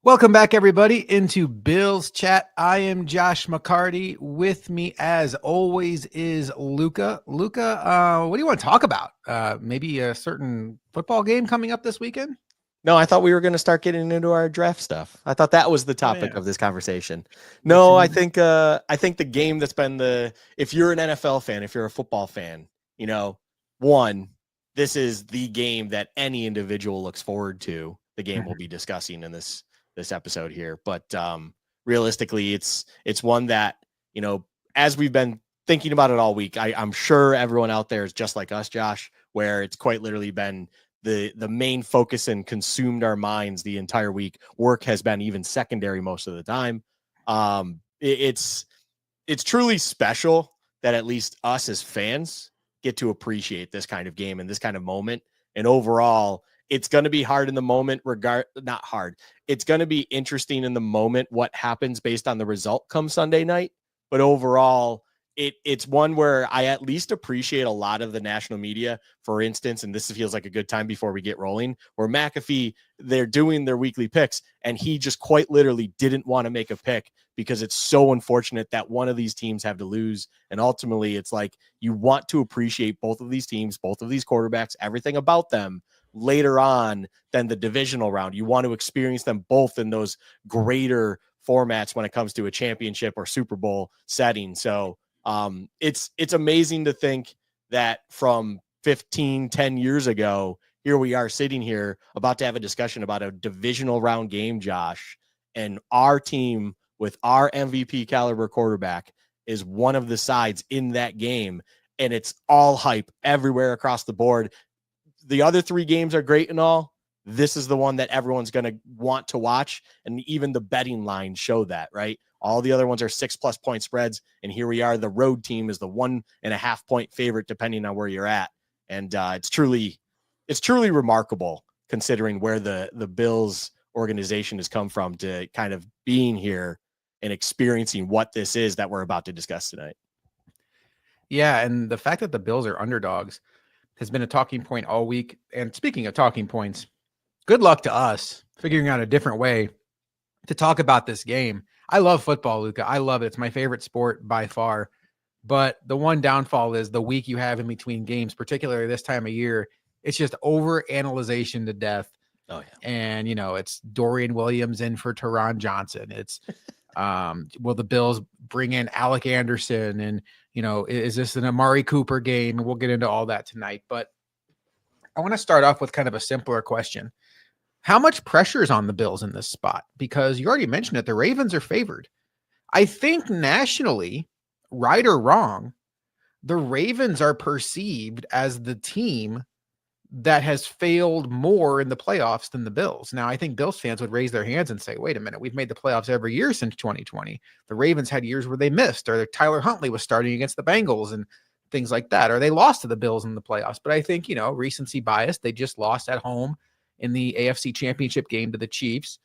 Welcome back, everybody, into Bills Chat. I am Josh McCarty. With me, as always, is Luka. Luka, what do you want to talk about? Maybe a certain football game coming up this weekend? No, I thought we were going to start getting into our draft stuff. I thought that was the topic yeah. of this conversation. Get No, some- I think the game that's been if you're an NFL fan, if you're a football fan, one, this is the game that any individual looks forward to. The game we'll be discussing in this episode here, but realistically, it's one that as we've been thinking about it all week, I'm sure everyone out there is just like us, Josh, where it's quite literally been the main focus and consumed our minds the entire week. Work has been even secondary most of the time. It's truly special that at least us as fans get to appreciate this kind of game and this kind of moment. And overall, it's going to be hard in the moment, not hard. It's going to be interesting in the moment what happens based on the result come Sunday night. But overall, it's one where I at least appreciate a lot of the national media, for instance, and this feels like a good time before we get rolling, where McAfee, they're doing their weekly picks, and he just quite literally didn't want to make a pick because it's so unfortunate that one of these teams have to lose. And ultimately, it's like you want to appreciate both of these teams, both of these quarterbacks, everything about them later on than the divisional round. You want to experience them both in those greater formats when it comes to a championship or Super Bowl setting. So it's amazing to think that from 10 years ago, here we are sitting here about to have a discussion about a divisional round game, Josh, and our team with our MVP caliber quarterback is one of the sides in that game. And it's all hype everywhere across the board. The other three games are great and all. This is the one that everyone's going to want to watch. And even the betting lines show that, right? All the other ones are 6+ point spreads. And here we are. The road team is the 1.5 point favorite, depending on where you're at. And it's truly remarkable considering where the Bills organization has come from to kind of being here and experiencing what this is that we're about to discuss tonight. Yeah, and the fact that the Bills are underdogs has been a talking point all week. And speaking of talking points, good luck to us figuring out a different way to talk about this game. I love football, Luka. I love it. It's my favorite sport by far. But the one downfall is the week you have in between games, particularly this time of year, it's just over-analyzation to death. Oh, yeah. And, it's Dorian Williams in for Teron Johnson. It's, will the Bills bring in Alec Anderson? And, is this an Amari Cooper game? And we'll get into all that tonight. But I want to start off with kind of a simpler question. How much pressure is on the Bills in this spot? Because you already mentioned it, the Ravens are favored. I think nationally, right or wrong, the Ravens are perceived as the team that has failed more in the playoffs than the Bills. Now, I think Bills fans would raise their hands and say, wait a minute, we've made the playoffs every year since 2020. The Ravens had years where they missed, or Tyler Huntley was starting against the Bengals and things like that, or they lost to the Bills in the playoffs. But I think, recency bias, they just lost at home in the AFC Championship game to the Chiefs.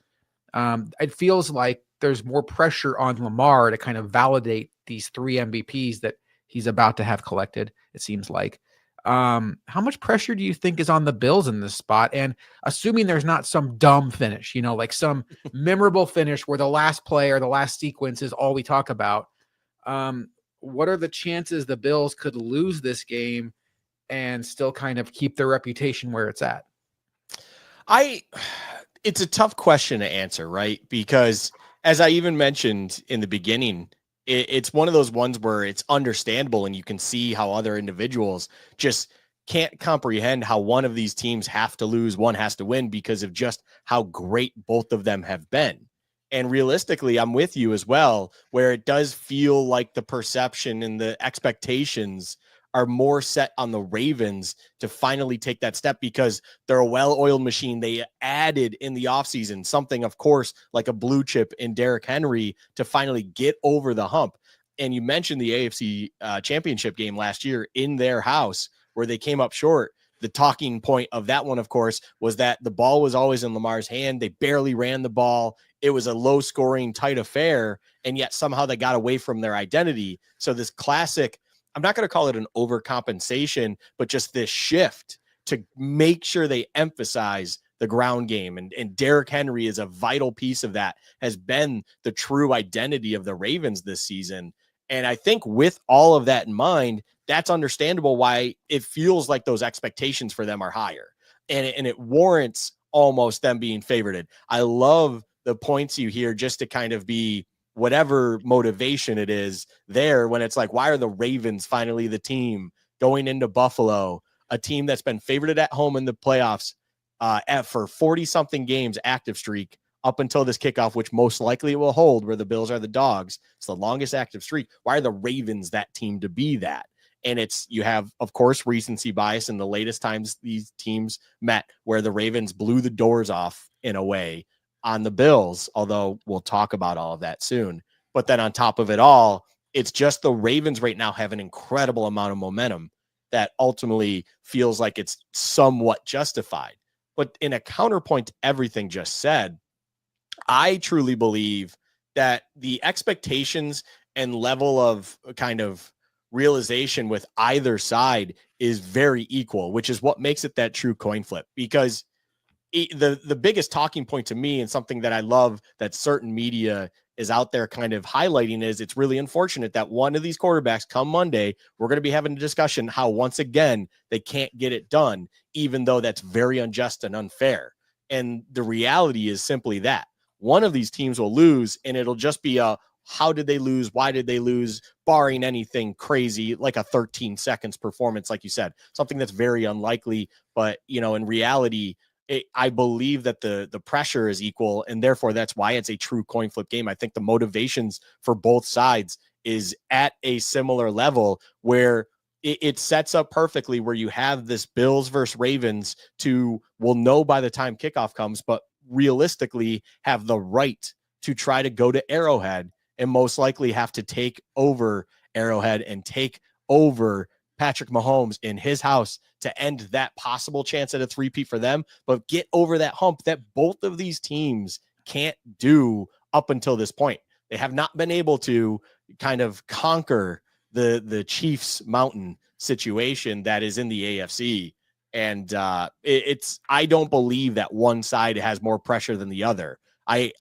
It feels like there's more pressure on Lamar to kind of validate these 3 MVPs that he's about to have collected, it seems like. How much pressure do you think is on the Bills in this spot? And assuming there's not some dumb finish, like some memorable finish where the last play or the last sequence is all we talk about. What are the chances the Bills could lose this game and still kind of keep their reputation where it's at? It's a tough question to answer, right? Because as I even mentioned in the beginning, it's one of those ones where it's understandable and you can see how other individuals just can't comprehend how one of these teams have to lose, one has to win because of just how great both of them have been. And realistically, I'm with you as well, where it does feel like the perception and the expectations are more set on the Ravens to finally take that step because they're a well-oiled machine. They added in the offseason something, of course, like a blue chip in Derrick Henry to finally get over the hump. And you mentioned the AFC championship game last year in their house where they came up short. The talking point of that one, of course, was that the ball was always in Lamar's hand. They barely ran the ball. It was a low-scoring, tight affair, and yet somehow they got away from their identity. So this classic, I'm not going to call it an overcompensation, but just this shift to make sure they emphasize the ground game. And Derrick Henry is a vital piece of that, has been the true identity of the Ravens this season. And I think with all of that in mind, that's understandable why it feels like those expectations for them are higher. And it warrants almost them being favorited. I love the points you hear just to kind of be whatever motivation it is there when it's like, why are the Ravens finally the team going into Buffalo, a team that's been favored at home in the playoffs for 40-something games active streak up until this kickoff, which most likely will hold, where the Bills are the dogs. It's the longest active streak. Why are the Ravens that team to be that? And you have, of course, recency bias in the latest times these teams met where the Ravens blew the doors off in a way on the Bills, although we'll talk about all of that soon. But then on top of it all, it's just the Ravens right now have an incredible amount of momentum that ultimately feels like it's somewhat justified. But in a counterpoint to everything just said, I truly believe that the expectations and level of kind of realization with either side is very equal, which is what makes it that true coin flip. Because the biggest talking point to me, and something that I love that certain media is out there kind of highlighting, is it's really unfortunate that one of these quarterbacks come Monday, we're going to be having a discussion how once again they can't get it done, even though that's very unjust and unfair. And the reality is simply that one of these teams will lose, and it'll just be a how did they lose? Why did they lose? Barring anything crazy, like a 13 seconds performance, like you said, something that's very unlikely. But, in reality, I believe that the pressure is equal, and therefore that's why it's a true coin flip game. I think the motivations for both sides is at a similar level where it sets up perfectly where you have this Bills versus Ravens will know by the time kickoff comes, but realistically have the right to try to go to Arrowhead and most likely have to take over Arrowhead and take over Patrick Mahomes in his house to end that possible chance at a three-peat for them, but get over that hump that both of these teams can't do up until this point. They have not been able to kind of conquer the Chiefs mountain situation that is in the AFC. And I don't believe that one side has more pressure than the other.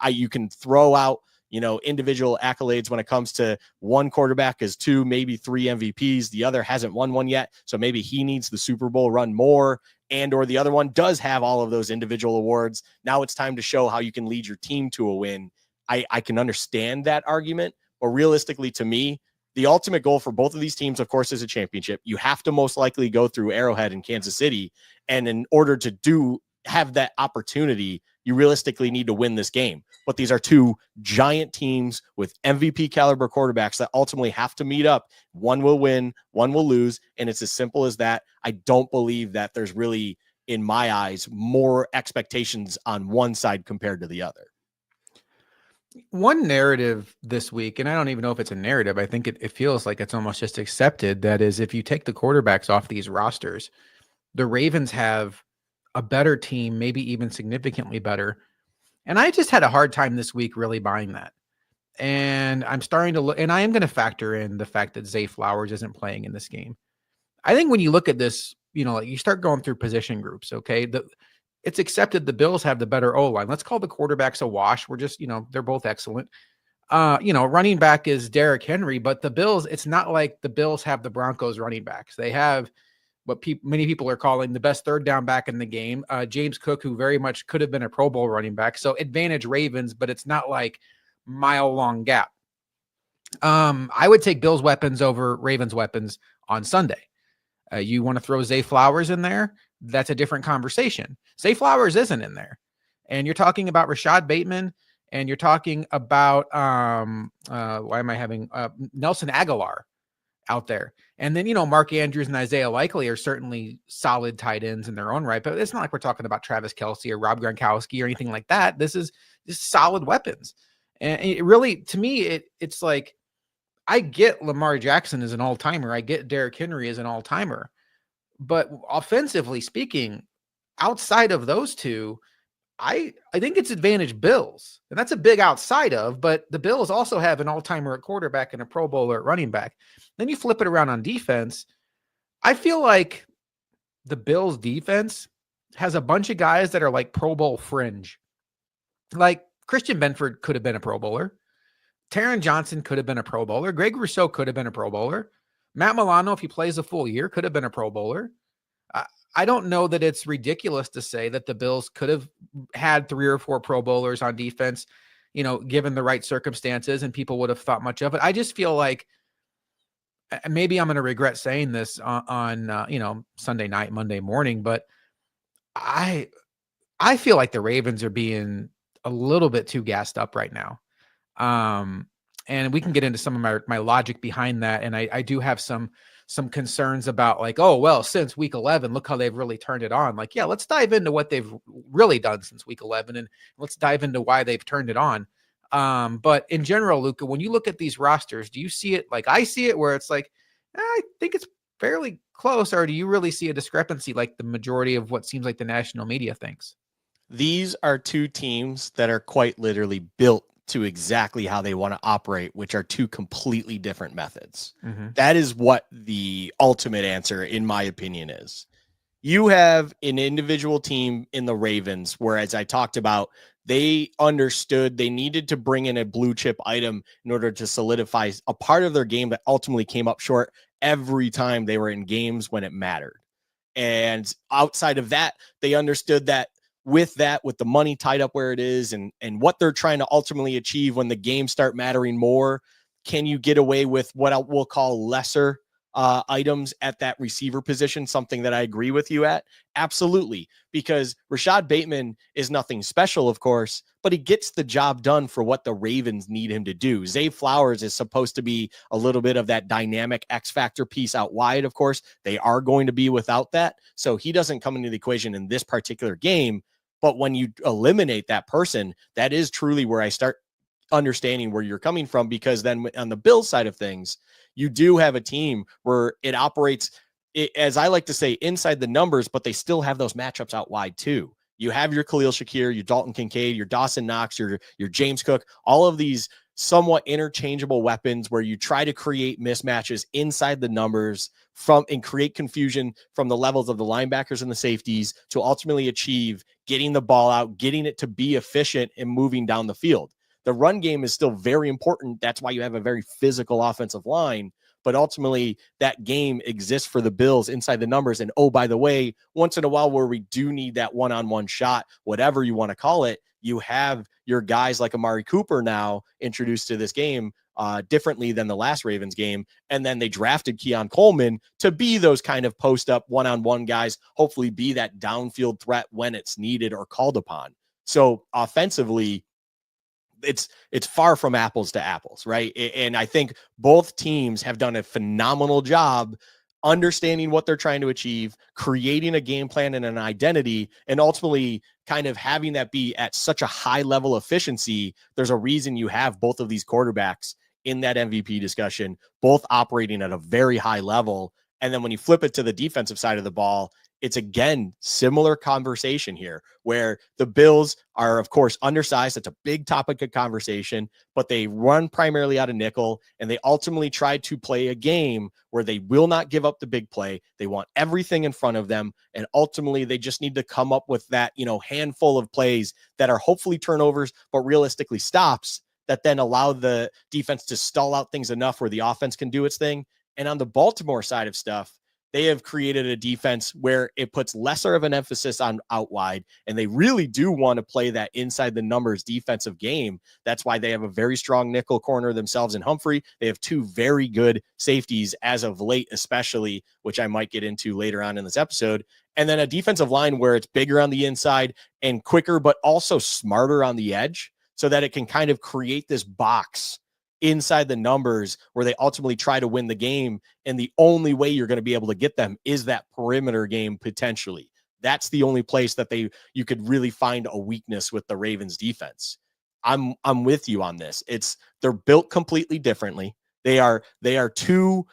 You can throw out, individual accolades when it comes to one quarterback as 2, maybe 3 MVPs. The other hasn't won one yet. So maybe he needs the Super Bowl run more, or the other one does have all of those individual awards. Now it's time to show how you can lead your team to a win. I can understand that argument, but realistically to me, the ultimate goal for both of these teams, of course, is a championship. You have to most likely go through Arrowhead in Kansas City. And in order to have that opportunity, you realistically need to win this game. But these are two giant teams with MVP caliber quarterbacks that ultimately have to meet up. One will win, one will lose. And it's as simple as that. I don't believe that there's really, in my eyes, more expectations on one side compared to the other. One narrative this week, and I don't even know if it's a narrative, I think it feels like it's almost just accepted, that is, if you take the quarterbacks off these rosters, the Ravens have a better team, maybe even significantly better. And I just had a hard time this week really buying that. And I'm starting to look, and I am going to factor in the fact that Zay Flowers isn't playing in this game. I think when you look at this, you start going through position groups, okay? It's accepted the Bills have the better O-line. Let's call the quarterbacks a wash. We're just, they're both excellent. Running back is Derrick Henry, but the Bills, it's not like the Bills have the Broncos running backs. They have what many people are calling the best third down back in the game, James Cook, who very much could have been a Pro Bowl running back. So advantage Ravens, but it's not like mile-long gap. I would take Bills weapons over Ravens weapons on Sunday. You want to throw Zay Flowers in there? That's a different conversation. Zay Flowers isn't in there. And you're talking about Rashad Bateman, and you're talking about Nelson Aguilar out there. And then, Mark Andrews and Isaiah Likely are certainly solid tight ends in their own right, but it's not like we're talking about Travis Kelce or Rob Gronkowski or anything like that. This is just solid weapons. And it really, to me, it's like, I get Lamar Jackson as an all-timer. I get Derrick Henry as an all-timer. But offensively speaking, outside of those two, I think it's advantage Bills. And that's a big outside of, but the Bills also have an all-timer at quarterback and a Pro Bowler at running back. Then you flip it around on defense. I feel like the Bills defense has a bunch of guys that are like Pro Bowl fringe. Like Christian Benford could have been a Pro Bowler. Taron Johnson could have been a Pro Bowler. Greg Rousseau could have been a Pro Bowler. Matt Milano, if he plays a full year, could have been a Pro Bowler. I don't know that it's ridiculous to say that the Bills could have had 3 or 4 Pro Bowlers on defense, given the right circumstances, and people would have thought much of it. I just feel like maybe I'm going to regret saying this on Sunday night, Monday morning, but I feel like the Ravens are being a little bit too gassed up right now. And we can get into some of my logic behind that. And I do have some concerns about like, oh, well, since week 11, look how they've really turned it on. Like, yeah, let's dive into what they've really done since week 11 and let's dive into why they've turned it on. But in general, Luka, when you look at these rosters, do you see it like I see it where it's like, I think it's fairly close, or do you really see a discrepancy like the majority of what seems like the national media thinks? These are two teams that are quite literally built to exactly how they want to operate, which are two completely different methods. Mm-hmm. That is what the ultimate answer, in my opinion, is. You have an individual team in the Ravens, where, as I talked about, they understood they needed to bring in a blue chip item in order to solidify a part of their game that ultimately came up short every time they were in games when it mattered. And outside of that, they understood that with the money tied up where it is and what they're trying to ultimately achieve when the games start mattering more, can you get away with what I will call lesser items at that receiver position, something that I agree with you at? Absolutely. Because Rashad Bateman is nothing special, of course, but he gets the job done for what the Ravens need him to do. Zay Flowers is supposed to be a little bit of that dynamic X factor piece out wide. Of course, they are going to be without that. So he doesn't come into the equation in this particular game. But when you eliminate that person, that is truly where I start understanding where you're coming from, because then on the Bills side of things, you do have a team where it operates, as I like to say, inside the numbers, but they still have those matchups out wide too. You have your Khalil Shakir, your Dalton Kincaid, your Dawson Knox, your James Cook, all of these somewhat interchangeable weapons where you try to create mismatches inside the numbers and create confusion from the levels of the linebackers and the safeties to ultimately achieve getting the ball out, getting it to be efficient and moving down the field. The run game is still very important. That's why you have a very physical offensive line. But ultimately, that game exists for the Bills inside the numbers. And oh, by the way, once in a while where we do need that one-on-one shot, whatever you want to call it, you have your guys like Amari Cooper now introduced to this game differently than the last Ravens game. And then they drafted Keon Coleman to be those kind of post-up one-on-one guys, hopefully be that downfield threat when it's needed or called upon. So offensively, it's far from apples to apples, right? And I think both teams have done a phenomenal job understanding what they're trying to achieve, creating a game plan and an identity, and ultimately kind of having that be at such a high level of efficiency. There's a reason you have both of these quarterbacks in that MVP discussion, both operating at a very high level. And then when you flip it to the defensive side of the ball, it's again similar conversation here where the Bills are, of course, undersized. That's a big topic of conversation, but they run primarily out of nickel, and they ultimately try to play a game where they will not give up the big play. They want everything in front of them, and ultimately they just need to come up with that, handful of plays that are hopefully turnovers, but realistically stops that then allow the defense to stall out things enough where the offense can do its thing. And on the Baltimore side of stuff, they have created a defense where it puts lesser of an emphasis on out wide, and they really do want to play that inside the numbers defensive game. That's why they have a very strong nickel corner themselves in Humphrey. They have two very good safeties as of late, especially, which I might get into later on in this episode. And then a defensive line where it's bigger on the inside and quicker, but also smarter on the edge so that it can kind of create this box inside the numbers where they ultimately try to win the game. And the only way you're going to be able to get them is that perimeter game potentially. That's the only place that you could really find a weakness with the Ravens defense. I'm with you on this. They're built completely differently. They are two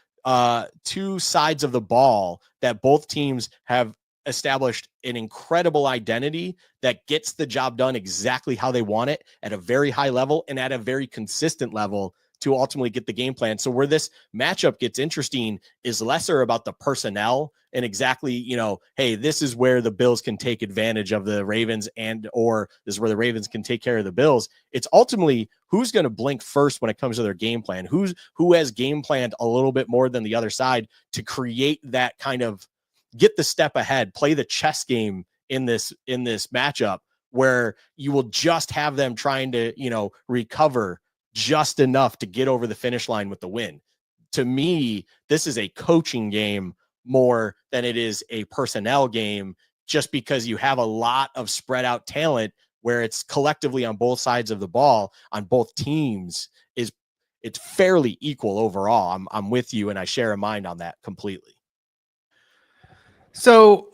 sides of the ball that both teams have established an incredible identity that gets the job done exactly how they want it at a very high level and at a very consistent level to ultimately get the game plan. So where this matchup gets interesting is lesser about the personnel and exactly, you know, hey, this is where the Bills can take advantage of the Ravens or this is where the Ravens can take care of the Bills. It's ultimately who's going to blink first when it comes to their game plan, who has game planned a little bit more than the other side to create that kind of get the step ahead, play the chess game in this matchup where you will just have them trying to, you know, recover just enough to get over the finish line with the win. To me, this is a coaching game more than it is a personnel game, just because you have a lot of spread out talent where it's collectively on both sides of the ball on both teams it's fairly equal overall. I'm with you and I share a mind on that completely. So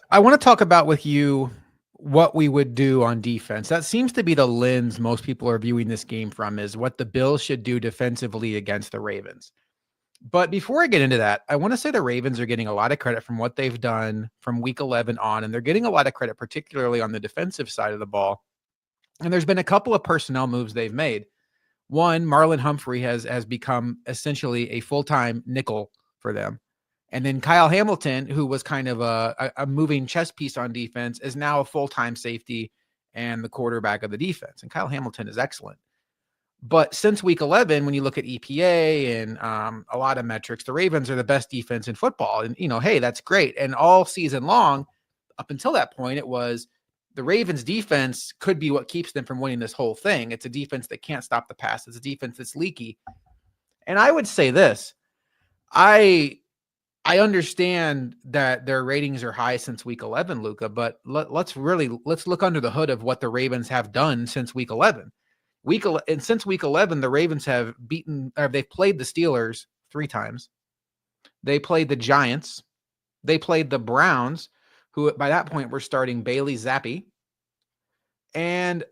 I want to talk about with you what we would do on defense. That seems to be the lens most people are viewing this game from, is what the Bills should do defensively against the Ravens. But before I get into that, I want to say the Ravens are getting a lot of credit from what they've done from week 11 on, and they're getting a lot of credit, particularly on the defensive side of the ball. And there's been a couple of personnel moves they've made. One, Marlon Humphrey has become essentially a full-time nickel for them. And then Kyle Hamilton, who was kind of a moving chess piece on defense, is now a full-time safety and the quarterback of the defense. And Kyle Hamilton is excellent. But since week 11, when you look at EPA and a lot of metrics, the Ravens are the best defense in football. And, you know, hey, that's great. And all season long, up until that point, it was the Ravens defense could be what keeps them from winning this whole thing. It's a defense that can't stop the pass. It's a defense that's leaky. And I would say this, I understand that their ratings are high since week 11, Luka, but let's look under the hood of what the Ravens have done since week 11. Since week 11, the Ravens have they've played the Steelers 3 times. They played the Giants. They played the Browns, who by that point were starting Bailey Zappi. And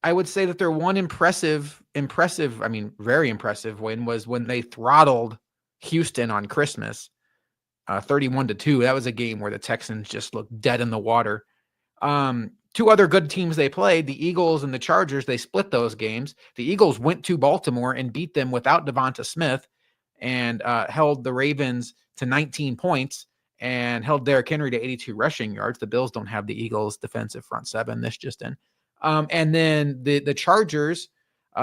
I would say that their one impressive, very impressive win was when they throttled Houston on Christmas, 31-2. That was a game where the Texans just looked dead in the water. 2 other good teams they played, the Eagles and the Chargers, they split those games. The Eagles went to Baltimore and beat them without Devonta Smith and held the Ravens to 19 points and held Derrick Henry to 82 rushing yards. The Bills don't have the Eagles' defensive front 7. This just in. And then the Chargers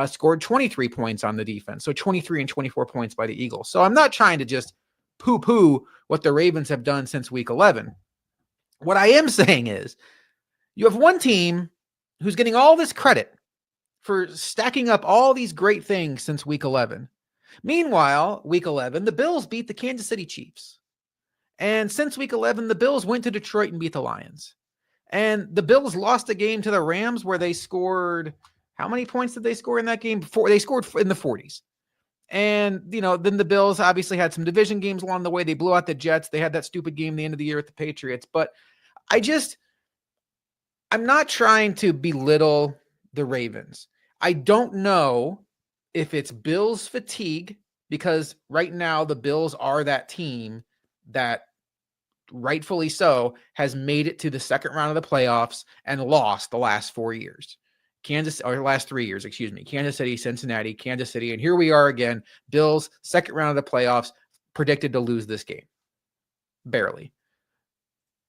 scored 23 points on the defense. So 23 and 24 points by the Eagles. So I'm not trying to just poo-poo what the Ravens have done since week 11. What I am saying is you have one team who's getting all this credit for stacking up all these great things since week 11. Meanwhile, week 11, the Bills beat the Kansas City Chiefs. And since week 11, the Bills went to Detroit and beat the Lions. And the Bills lost a game to the Rams where they scored, how many points did they score in that game? They scored in the 40s. And, you know, then the Bills obviously had some division games along the way. They blew out the Jets. They had that stupid game at the end of the year with the Patriots. But I'm not trying to belittle the Ravens. I don't know if it's Bills fatigue, because right now the Bills are that team that, rightfully so, has made it to the second round of the playoffs and lost the last 4 years. Last 3 years, excuse me. Kansas City, Cincinnati, Kansas City, and here we are again. Bills, second round of the playoffs, predicted to lose this game. Barely.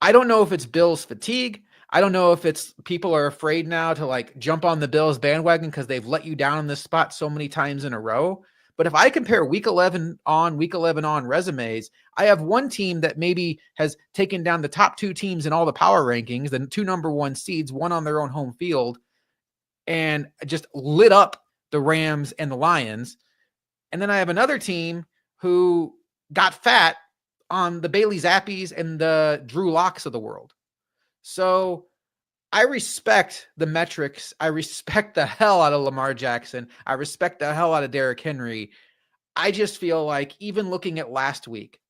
I don't know if it's Bills fatigue. I don't know if it's people are afraid now to like jump on the Bills bandwagon because they've let you down in this spot so many times in a row. But if I compare week 11 on resumes, I have one team that maybe has taken down the top 2 teams in all the power rankings, the 2 number 1 seeds, one on their own home field, and just lit up the Rams and the Lions. And then I have another team who got fat on the Bailey Zappies and the Drew Locks of the world. So I respect the metrics. I respect the hell out of Lamar Jackson. I respect the hell out of Derrick Henry. I just feel like even looking at last week,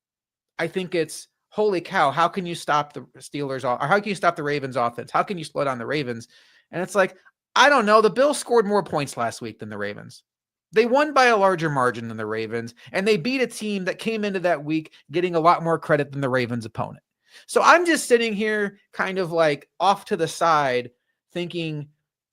I think it's, holy cow, how can you stop the Steelers or how can you stop the Ravens offense? How can you slow down the Ravens? And it's like, I don't know. The Bills scored more points last week than the Ravens. They won by a larger margin than the Ravens, and they beat a team that came into that week getting a lot more credit than the Ravens' opponent. So I'm just sitting here kind of like off to the side thinking,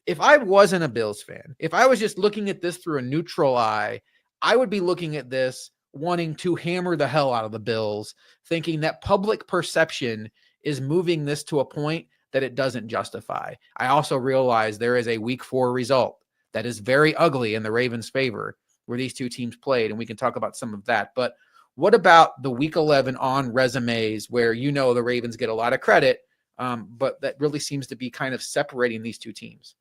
if I wasn't a Bills fan, if I was just looking at this through a neutral eye, I would be looking at this wanting to hammer the hell out of the Bills, thinking that public perception is moving this to a point that it doesn't justify. I also realize there is a week 4 result that is very ugly in the Ravens' favor where these two teams played, and we can talk about some of that. But what about the week 11 on resumes where the Ravens get a lot of credit, but that really seems to be kind of separating these two teams?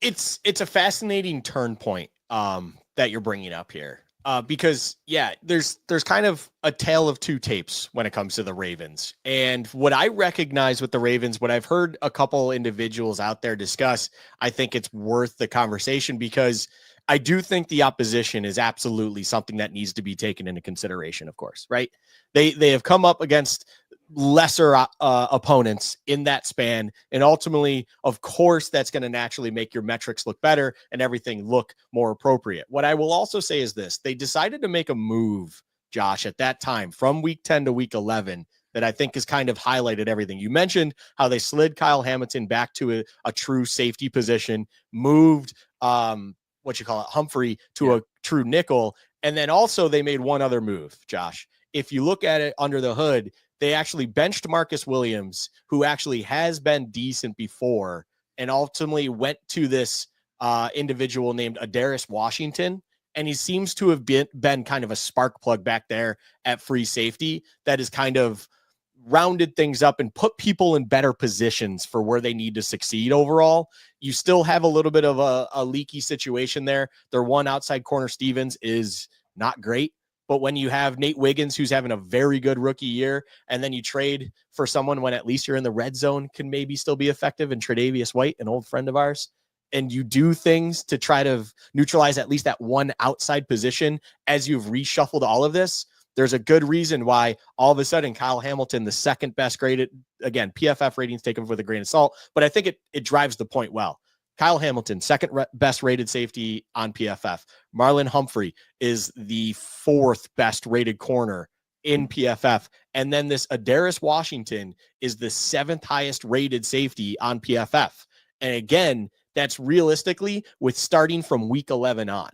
It's a fascinating turn point that you're bringing up here. Because there's kind of a tale of two tapes when it comes to the Ravens. And what I recognize with the Ravens, what I've heard a couple individuals out there discuss, I think it's worth the conversation because I do think the opposition is absolutely something that needs to be taken into consideration, of course, right? They have come up against lesser opponents in that span. And ultimately, of course, that's going to naturally make your metrics look better and everything look more appropriate. What I will also say is this: they decided to make a move, Josh, at that time from week 10 to week 11 that I think has kind of highlighted everything. You mentioned how they slid Kyle Hamilton back to a true safety position, moved Humphrey to a true nickel. And then also they made one other move, Josh. If you look at it under the hood, they actually benched Marcus Williams, who actually has been decent before, and ultimately went to this individual named Adaris Washington. And he seems to have been kind of a spark plug back there at free safety that has kind of rounded things up and put people in better positions for where they need to succeed overall. You still have a little bit of a leaky situation there. Their one outside corner, Stevens, is not great. But when you have Nate Wiggins, who's having a very good rookie year, and then you trade for someone when at least you're in the red zone can maybe still be effective, and Tre'Davious White, an old friend of ours, and you do things to try to neutralize at least that one outside position as you've reshuffled all of this, there's a good reason why all of a sudden Kyle Hamilton, the second best graded, again, PFF ratings taken with a grain of salt, but I think it drives the point well. Kyle Hamilton, second best rated safety on PFF. Marlon Humphrey is the fourth best rated corner in PFF. And then this Adaris Washington is the seventh highest rated safety on PFF. And again, that's realistically with starting from week 11 on.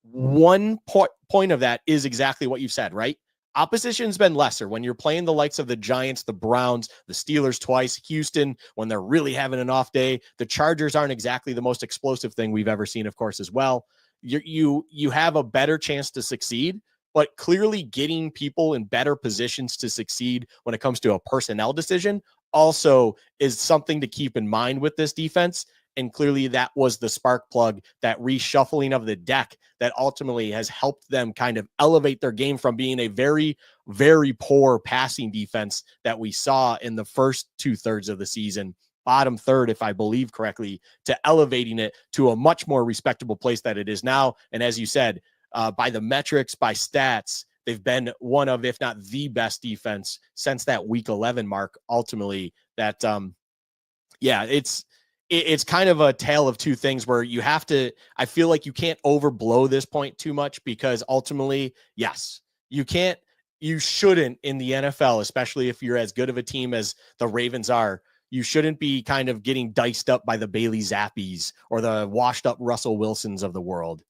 One point of that is exactly what you said, right? Opposition's been lesser when you're playing the likes of the Giants, the Browns, the Steelers twice, Houston, when they're really having an off day. The Chargers aren't exactly the most explosive thing we've ever seen, of course, as well. You have a better chance to succeed, but clearly getting people in better positions to succeed when it comes to a personnel decision also is something to keep in mind with this defense. And clearly that was the spark plug, that reshuffling of the deck that ultimately has helped them kind of elevate their game from being a very, very poor passing defense that we saw in the first 2/3 of the season, bottom third, if I believe correctly, to elevating it to a much more respectable place that it is now. And as you said, by the metrics, by stats, they've been one of, if not the best defense since that week 11 mark, ultimately that, it's kind of a tale of two things where you have to, I feel like you can't overblow this point too much because ultimately, yes, you shouldn't in the NFL, especially if you're as good of a team as the Ravens are, you shouldn't be kind of getting diced up by the Bailey Zappies or the washed up Russell Wilsons of the world.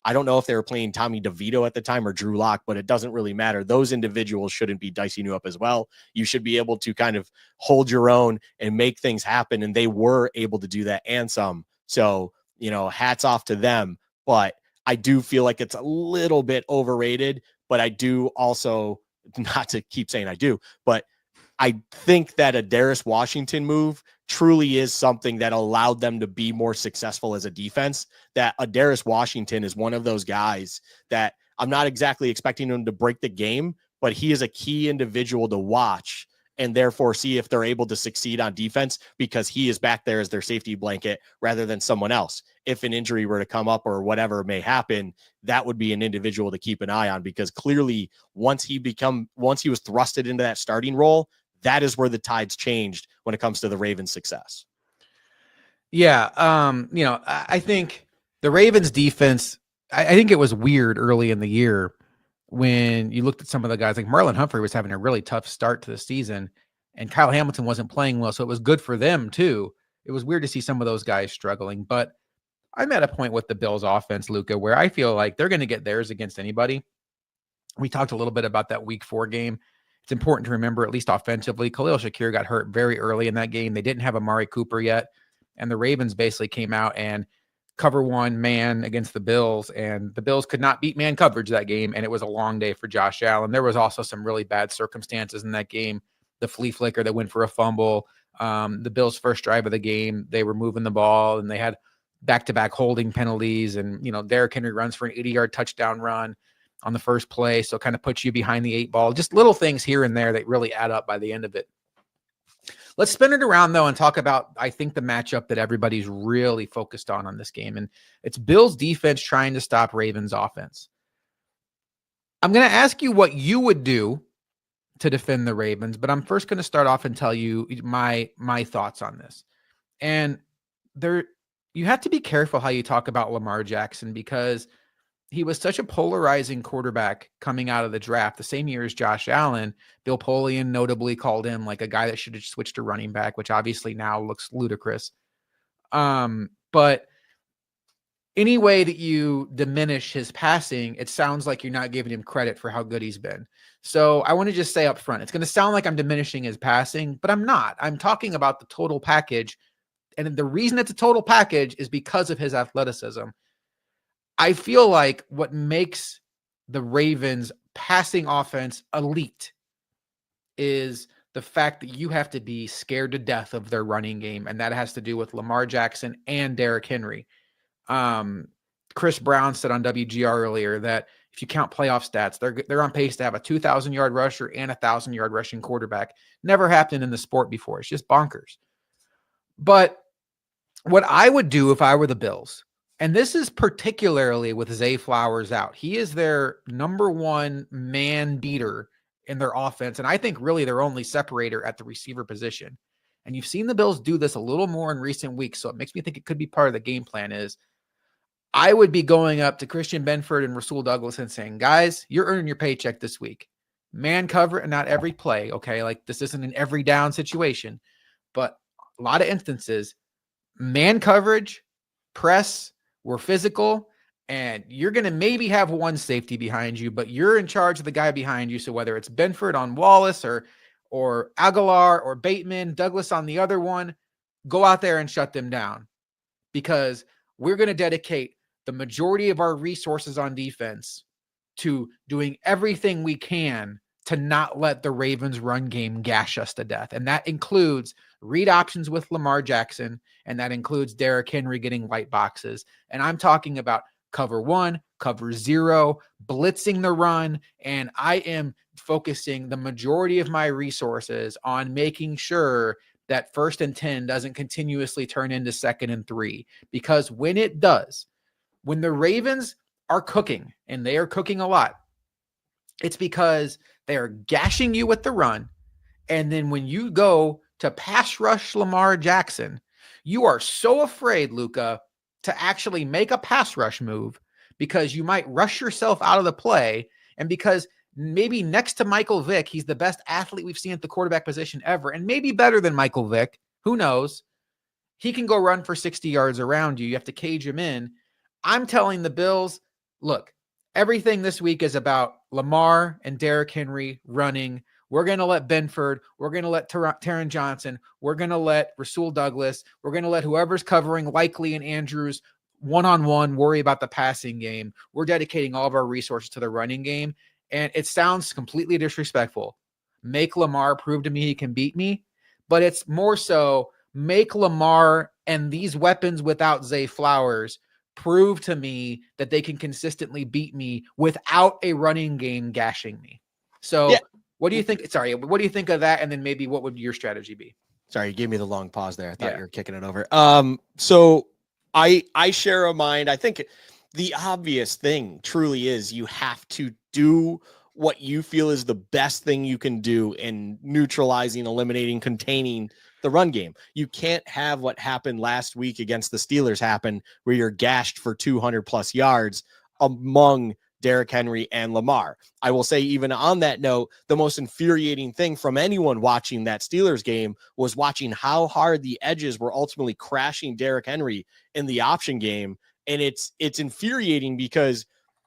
I don't know if they were playing Tommy DeVito at the time or Drew Lock, but it doesn't really matter. Those individuals shouldn't be dicing you up as well. You should be able to kind of hold your own and make things happen. And they were able to do that and some. So, hats off to them. But I do feel like it's a little bit overrated, but I do also, not to keep saying I do, but I think that a Adaris Washington move truly is something that allowed them to be more successful as a defense. That Adaris Washington is one of those guys that I'm not exactly expecting him to break the game, but he is a key individual to watch and therefore see if they're able to succeed on defense because he is back there as their safety blanket rather than someone else. If an injury were to come up or whatever may happen, that would be an individual to keep an eye on because clearly once he was thrusted into that starting role, that is where the tides changed when it comes to the Ravens' success. Yeah. I think the Ravens defense, I think it was weird early in the year when you looked at some of the guys like Marlon Humphrey was having a really tough start to the season and Kyle Hamilton wasn't playing well. So it was good for them too. It was weird to see some of those guys struggling, but I'm at a point with the Bills offense, Luka, where I feel like they're going to get theirs against anybody. We talked a little bit about that week 4 game. It's important to remember, at least offensively, Khalil Shakir got hurt very early in that game. They didn't have Amari Cooper yet. And the Ravens basically came out and cover 1 man against the Bills. And the Bills could not beat man coverage that game. And it was a long day for Josh Allen. There was also some really bad circumstances in that game. The flea flicker that went for a fumble. The Bills' first drive of the game, they were moving the ball and they had back-to-back holding penalties. And, Derrick Henry runs for an 80-yard touchdown run on the first play. So it kind of puts you behind the 8 ball. Just little things here and there that really add up by the end of it. Let's spin it around, though, and talk about, I think, the matchup that everybody's really focused on this game. And it's Bills defense trying to stop Ravens offense. I'm going to ask you what you would do to defend the Ravens, but I'm first going to start off and tell you my thoughts on this. And you have to be careful how you talk about Lamar Jackson, because he was such a polarizing quarterback coming out of the draft. The same year as Josh Allen, Bill Polian notably called him like a guy that should have switched to running back, which obviously now looks ludicrous. But any way that you diminish his passing, it sounds like you're not giving him credit for how good he's been. So I want to just say up front, it's going to sound like I'm diminishing his passing, but I'm not. I'm talking about the total package. And the reason it's a total package is because of his athleticism. I feel like what makes the Ravens passing offense elite is the fact that you have to be scared to death of their running game. And that has to do with Lamar Jackson and Derrick Henry. Chris Brown said on WGR earlier that if you count playoff stats, they're on pace to have a 2,000-yard rusher and a 1,000-yard rushing quarterback. Never happened in the sport before. It's just bonkers. But what I would do if I were the Bills, and this is particularly with Zay Flowers out, he is their number 1 man beater in their offense. And I think really their only separator at the receiver position. And you've seen the Bills do this a little more in recent weeks. So it makes me think it could be part of the game plan is I would be going up to Christian Benford and Rasul Douglas and saying, guys, you're earning your paycheck this week. Man cover, and not every play. Okay. Like this isn't an every down situation, but a lot of instances, man coverage, press, we're physical, and you're going to maybe have 1 safety behind you, but you're in charge of the guy behind you. So whether it's Benford on Wallace or Aguilar or Bateman, Douglas on the other one, go out there and shut them down, because we're going to dedicate the majority of our resources on defense to doing everything we can to not let the Ravens run game gash us to death. And that includes read options with Lamar Jackson, and that includes Derrick Henry getting white boxes. And I'm talking about cover 1, cover 0, blitzing the run. And I am focusing the majority of my resources on making sure that 1st and 10 doesn't continuously turn into 2nd and 3. Because when it does, when the Ravens are cooking, and they are cooking a lot, it's because they are gashing you with the run. And then when you go to pass rush Lamar Jackson, you are so afraid, Luka, to actually make a pass rush move, because you might rush yourself out of the play. And because maybe next to Michael Vick, he's the best athlete we've seen at the quarterback position ever, and maybe better than Michael Vick. Who knows? He can go run for 60 yards around you. You have to cage him in. I'm telling the Bills, look, everything this week is about Lamar and Derrick Henry running. We're going to let Benford. We're going to let Taron Johnson. We're going to let Rasul Douglas. We're going to let whoever's covering Likely and Andrews one-on-one worry about the passing game. We're dedicating all of our resources to the running game. And it sounds completely disrespectful. Make Lamar prove to me he can beat me. But it's more so make Lamar and these weapons without Zay Flowers prove to me that they can consistently beat me without a running game gashing me. So what do you think? Sorry, what do you think of that? And then maybe what would your strategy be? Sorry, you gave me the long pause there. I thought you were kicking it over. So I share a mind. I think the obvious thing truly is you have to do what you feel is the best thing you can do in neutralizing, eliminating, containing the run game. You can't have what happened last week against the Steelers happen, where you're gashed for 200 plus yards among Derrick Henry and Lamar. I will say, even on that note, the most infuriating thing from anyone watching that Steelers game was watching how hard the edges were ultimately crashing Derrick Henry in the option game. And it's infuriating because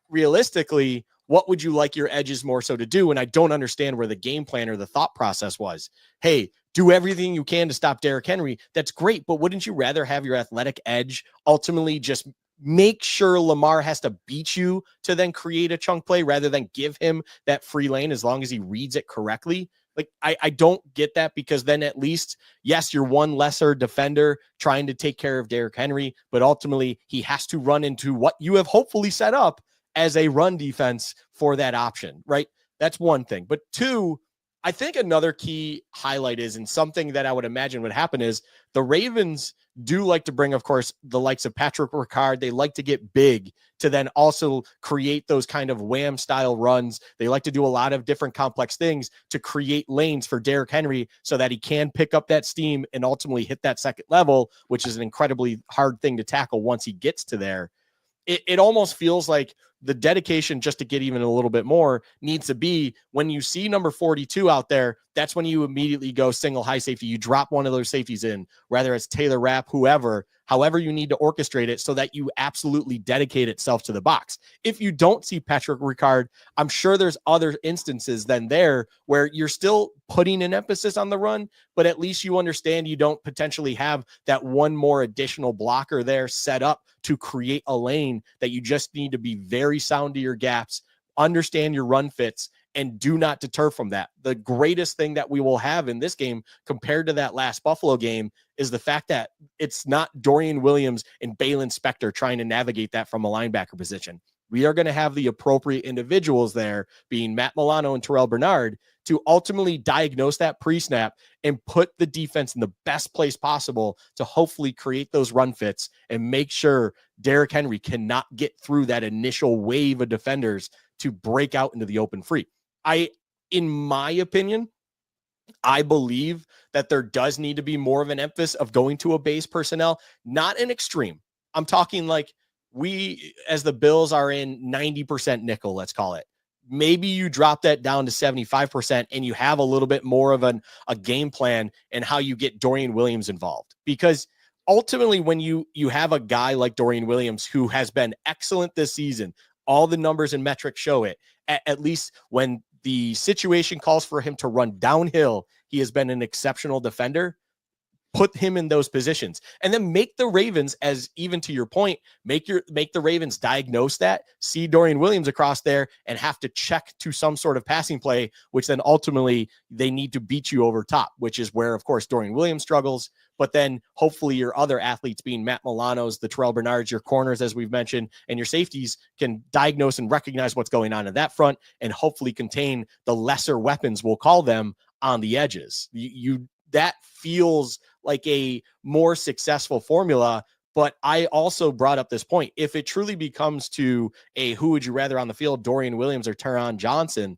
realistically, what would you like your edges more so to do? And I don't understand where the game plan or the thought process was. Hey, do everything you can to stop Derrick Henry. That's great. But wouldn't you rather have your athletic edge ultimately just make sure Lamar has to beat you to then create a chunk play rather than give him that free lane as long as he reads it correctly? Like, I don't get that, because then at least, yes, you're one lesser defender trying to take care of Derrick Henry, but ultimately he has to run into what you have hopefully set up as a run defense for that option, right? That's one thing. But two, I think another key highlight is, and something that I would imagine would happen, is the Ravens do like to bring, of course, the likes of Patrick Ricard. They like to get big to then also create those kind of wham style runs. They like to do a lot of different complex things to create lanes for Derrick Henry so that he can pick up that steam and ultimately hit that second level, which is an incredibly hard thing to tackle once he gets to there. It almost feels like the dedication, just to get even a little bit more, needs to be when you see number 42 out there, that's when you immediately go single high safety. You drop one of those safeties in, whether it's Taylor Rapp, however you need to orchestrate it so that you absolutely dedicate itself to the box. If you don't see Patrick Ricard, I'm sure there's other instances than there where you're still putting an emphasis on the run, but at least you understand you don't potentially have that one more additional blocker there set up to create a lane, that you just need to be very sound to your gaps, understand your run fits, and do not deter from that. The greatest thing that we will have in this game compared to that last Buffalo game is the fact that it's not Dorian Williams and Balin Spector trying to navigate that from a linebacker position. We are going to have the appropriate individuals there, being Matt Milano and Terrell Bernard, to ultimately diagnose that pre-snap and put the defense in the best place possible to hopefully create those run fits and make sure Derrick Henry cannot get through that initial wave of defenders to break out into the open free. In my opinion, I believe that there does need to be more of an emphasis of going to a base personnel, not an extreme. I'm talking like we, as the Bills, are in 90% nickel, let's call it. Maybe you drop that down to 75% and you have a little bit more of a game plan and how you get Dorian Williams involved. Because ultimately, when you have a guy like Dorian Williams, who has been excellent this season, all the numbers and metrics show it, at least when the situation calls for him to run downhill, he has been an exceptional defender. Put him in those positions and then make the Ravens, as even to your point, make the Ravens diagnose that, see Dorian Williams across there and have to check to some sort of passing play, which then ultimately they need to beat you over top, which is where, of course, Dorian Williams struggles. But then hopefully your other athletes, being Matt Milano's, the Terrell Bernards, your corners, as we've mentioned, and your safeties, can diagnose and recognize what's going on in that front and hopefully contain the lesser weapons, we'll call them, on the edges. That feels like a more successful formula. But I also brought up this point. If it truly becomes to a who would you rather on the field, Dorian Williams or Taron Johnson,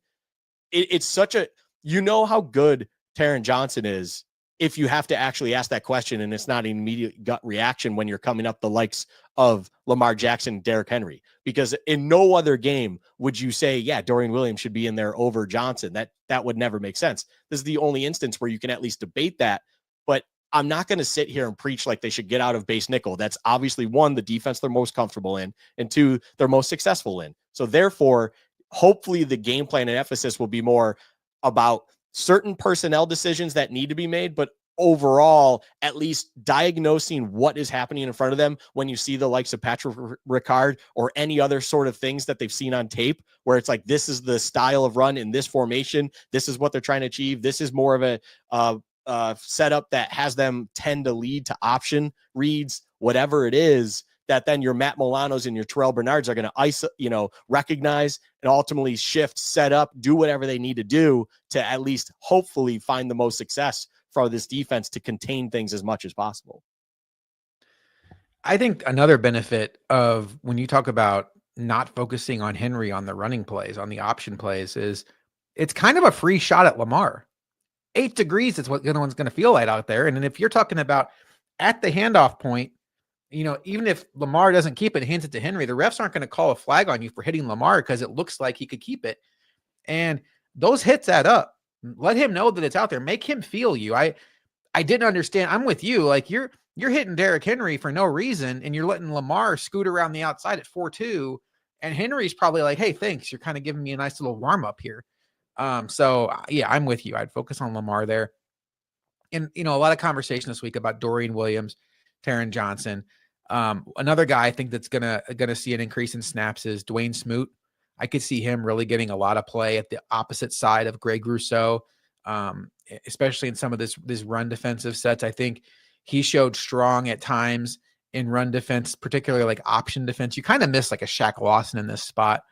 it's such a, you know how good Taron Johnson is if you have to actually ask that question and it's not an immediate gut reaction when you're coming up the likes of Lamar Jackson, Derrick Henry. Because in no other game would you say, yeah, Dorian Williams should be in there over Johnson. That would never make sense. This is the only instance where you can at least debate that. But I'm not going to sit here and preach like they should get out of base nickel. That's obviously, one, the defense they're most comfortable in, and two, they're most successful in. So therefore, hopefully the game plan and emphasis will be more about certain personnel decisions that need to be made, but overall, at least diagnosing what is happening in front of them when you see the likes of Patrick Ricard or any other sort of things that they've seen on tape, where it's like, this is the style of run in this formation. This is what they're trying to achieve. This is more of a setup that has them tend to lead to option reads, whatever it is, that then your Matt Milanos and your Terrell Bernards are going to recognize and ultimately shift, set up, do whatever they need to do to at least hopefully find the most success for this defense to contain things as much as possible. I think another benefit of when you talk about not focusing on Henry on the running plays, on the option plays, is it's kind of a free shot at Lamar. 8 degrees is what the other one's going to feel like out there. And then if you're talking about at the handoff point, even if Lamar doesn't keep it, hands it to Henry, the refs aren't going to call a flag on you for hitting Lamar because it looks like he could keep it. And those hits add up. Let him know that it's out there. Make him feel you. I didn't understand. I'm with you. Like you're hitting Derrick Henry for no reason, and you're letting Lamar scoot around the outside at 4-2. And Henry's probably like, hey, thanks. You're kind of giving me a nice little warm up here. So yeah, I'm with you. I'd focus on Lamar there. And a lot of conversation this week about Dorian Williams, Taron Johnson. Another guy I think that's gonna see an increase in snaps is Dwayne Smoot. I could see him really getting a lot of play at the opposite side of Greg Rousseau, especially in some of this run defensive sets. I think he showed strong at times in run defense, particularly like option defense. You kind of miss like a Shaq Lawson in this spot.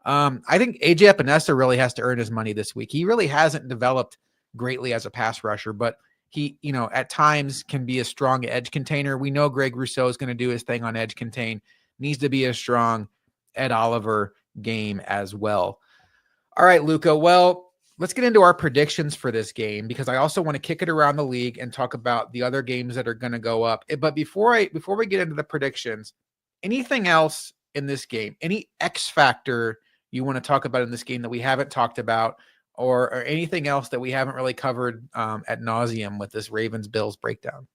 I think AJ Epinesa really has to earn his money this week. He really hasn't developed greatly as a pass rusher, but he, at times can be a strong edge container. We know Greg Rousseau is going to do his thing on edge contain, needs to be a strong Ed Oliver game as well. All right, Luka. Well, let's get into our predictions for this game because I also want to kick it around the league and talk about the other games that are going to go up. But before we get into the predictions, anything else in this game, any X factor you want to talk about in this game that we haven't talked about, or anything else that we haven't really covered ad nauseum with this Ravens-Bills breakdown?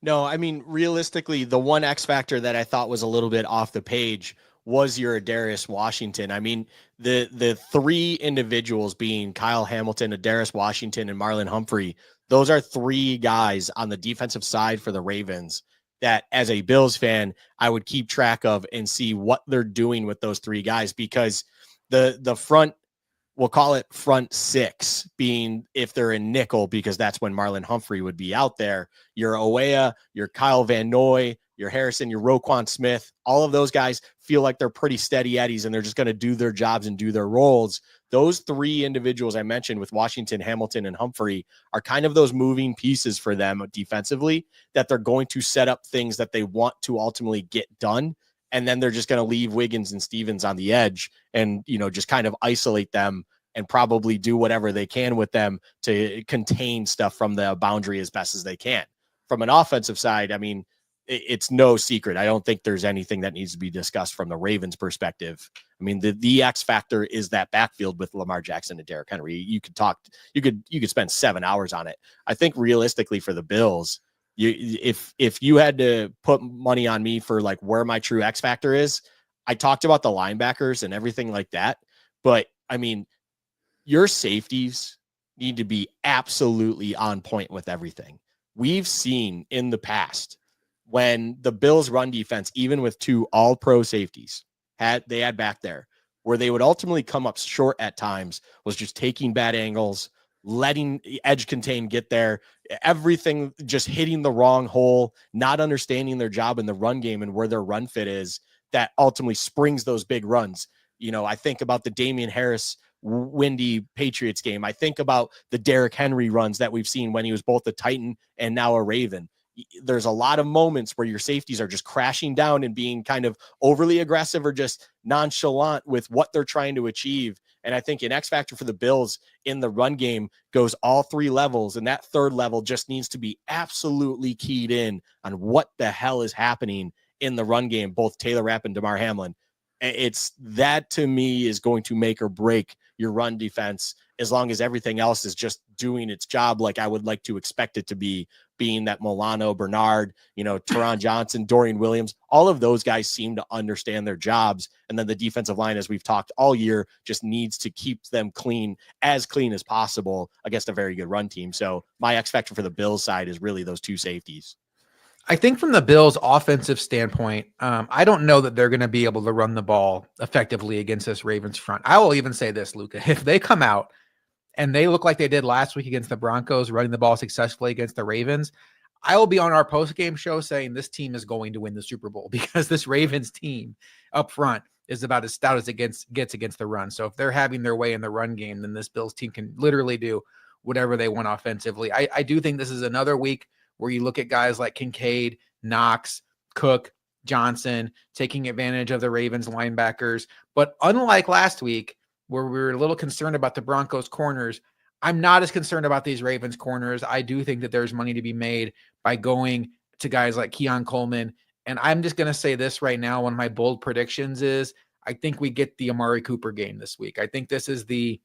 No, I mean, realistically, the one X factor that I thought was a little bit off the page was your Adarius Washington. I mean, the three individuals being Kyle Hamilton, Adarius Washington, and Marlon Humphrey, those are three guys on the defensive side for the Ravens that, as a Bills fan, I would keep track of and see what they're doing with those three guys, because the front, we'll call it front six, being if they're in nickel, because that's when Marlon Humphrey would be out there. Your Oea, your Kyle Van Noy, your Harrison, your Roquan Smith, all of those guys feel like they're pretty steady eddies and they're just going to do their jobs and do their roles. Those three individuals I mentioned with Washington, Hamilton, and Humphrey are kind of those moving pieces for them defensively that they're going to set up things that they want to ultimately get done. And then they're just going to leave Wiggins and Stevens on the edge and, just kind of isolate them and probably do whatever they can with them to contain stuff from the boundary as best as they can. From an offensive side, I mean, it's no secret. I don't think there's anything that needs to be discussed from the Ravens perspective. I mean, the X factor is that backfield with Lamar Jackson and Derrick Henry. You could spend 7 hours on it. I think realistically for the Bills, if you had to put money on me for like where my true X factor is, I talked about the linebackers and everything like that. But I mean, your safeties need to be absolutely on point with everything. We've seen in the past when the Bills run defense, even with two all-pro safeties, had back there, where they would ultimately come up short at times, was just taking bad angles, letting edge contain get there, everything just hitting the wrong hole, not understanding their job in the run game and where their run fit is, that ultimately springs those big runs. I think about the Damian Harris windy Patriots game. I think about the Derrick Henry runs that we've seen when he was both a Titan and now a Raven. There's a lot of moments where your safeties are just crashing down and being kind of overly aggressive or just nonchalant with what they're trying to achieve. And I think an X factor for the Bills in the run game goes all three levels. And that third level just needs to be absolutely keyed in on what the hell is happening in the run game, both Taylor Rapp and Damar Hamlin. It's that, to me, is going to make or break your run defense, as long as everything else is just doing its job like I would like to expect it to be, being that Milano, Bernard, Taron Johnson, Dorian Williams, all of those guys seem to understand their jobs. And then the defensive line, as we've talked all year, just needs to keep them clean as possible against a very good run team. So my X factor for the Bills side is really those two safeties. I think from the Bills' offensive standpoint, I don't know that they're going to be able to run the ball effectively against this Ravens front. I will even say this, Luka, if they come out and they look like they did last week against the Broncos, running the ball successfully against the Ravens, I will be on our post-game show saying this team is going to win the Super Bowl, because this Ravens team up front is about as stout as it gets against the run. So if they're having their way in the run game, then this Bills team can literally do whatever they want offensively. I do think this is another week where you look at guys like Kincaid, Knox, Cook, Johnson, taking advantage of the Ravens linebackers. But unlike last week, where we were a little concerned about the Broncos corners, I'm not as concerned about these Ravens corners. I do think that there's money to be made by going to guys like Keon Coleman And I'm just going to say this right now. One of my bold predictions is I think we get the Amari Cooper game this week. I think this is the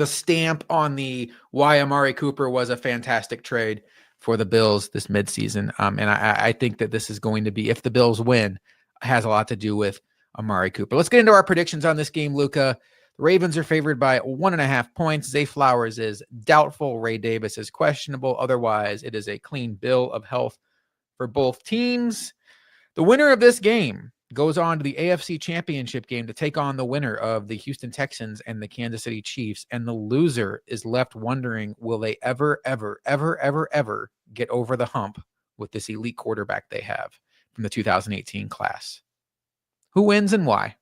stamp on the why Amari Cooper was a fantastic trade for the Bills this midseason. And I think that this is going to be, if the Bills win, has a lot to do with Amari Cooper. Let's get into our predictions on this game, Luka. The Ravens are favored by 1.5 points. Zay Flowers is doubtful. Ray Davis is questionable. Otherwise, it is a clean bill of health for both teams. The winner of this game goes on to the AFC Championship game to take on the winner of the Houston Texans and the Kansas City Chiefs. And the loser is left wondering, will they ever get over the hump with this elite quarterback they have from the 2018 class? Who wins and why?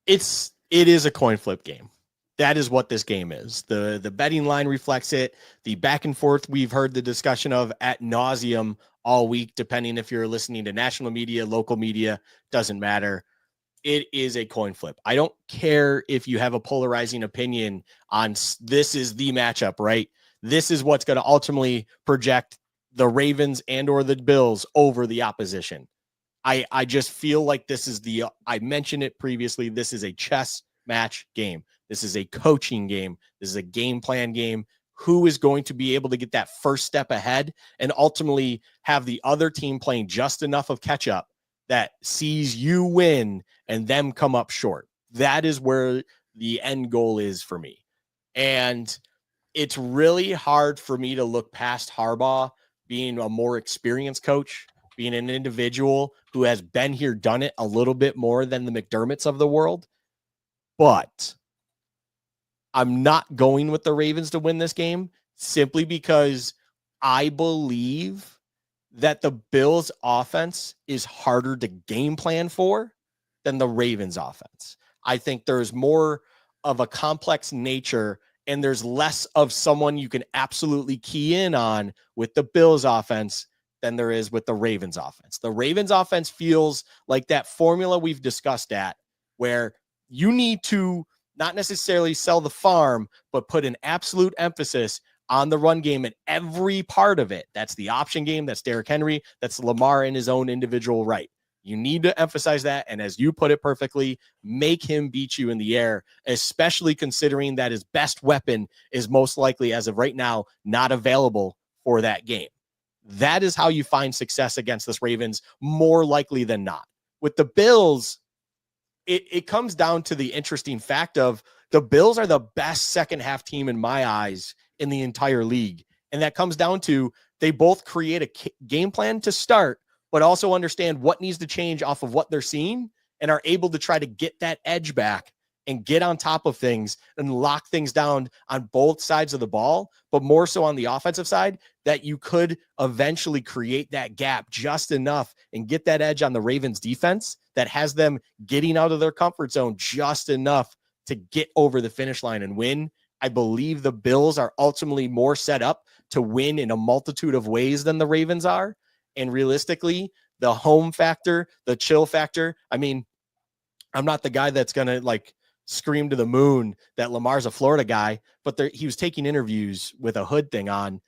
It is a coin flip game. That is what this game is. The betting line reflects it. The back and forth we've heard the discussion of ad nauseum all week, depending if you're listening to national media, local media, doesn't matter. It is a coin flip. I don't care if you have a polarizing opinion on this is the matchup, right? This is what's going to ultimately project the Ravens and or the Bills over the opposition. I just feel like this is I mentioned it previously. This is a chess match game. This is a coaching game. This is a game plan game. Who is going to be able to get that first step ahead and ultimately have the other team playing just enough of catch up that sees you win and them come up short? That is where the end goal is for me. And it's really hard for me to look past Harbaugh being a more experienced coach, being an individual who has been here, done it a little bit more than the McDermotts of the world. But I'm not going with the Ravens to win this game simply because I believe that the Bills offense is harder to game plan for than the Ravens offense. I think there's more of a complex nature and there's less of someone you can absolutely key in on with the Bills offense than there is with the Ravens offense. The Ravens offense feels like that formula we've discussed at where you need to not necessarily sell the farm, but put an absolute emphasis on the run game and every part of it. That's the option game. That's Derrick Henry. That's Lamar in his own individual right. You need to emphasize that. And as you put it perfectly, make him beat you in the air, especially considering that his best weapon is most likely, as of right now, not available for that game. That is how you find success against this Ravens, more likely than not. With the Bills, it comes down to the interesting fact of the Bills are the best second half team in my eyes in the entire league. And that comes down to they both create a game plan to start, but also understand what needs to change off of what they're seeing and are able to try to get that edge back and get on top of things and lock things down on both sides of the ball, but more so on the offensive side, that you could eventually create that gap just enough and get that edge on the Ravens defense that has them getting out of their comfort zone just enough to get over the finish line and win. I believe the Bills are ultimately more set up to win in a multitude of ways than the Ravens are. And realistically, the home factor, the chill factor, I mean, I'm not the guy that's going to like scream to the moon that Lamar's a Florida guy, but he was taking interviews with a hood thing on.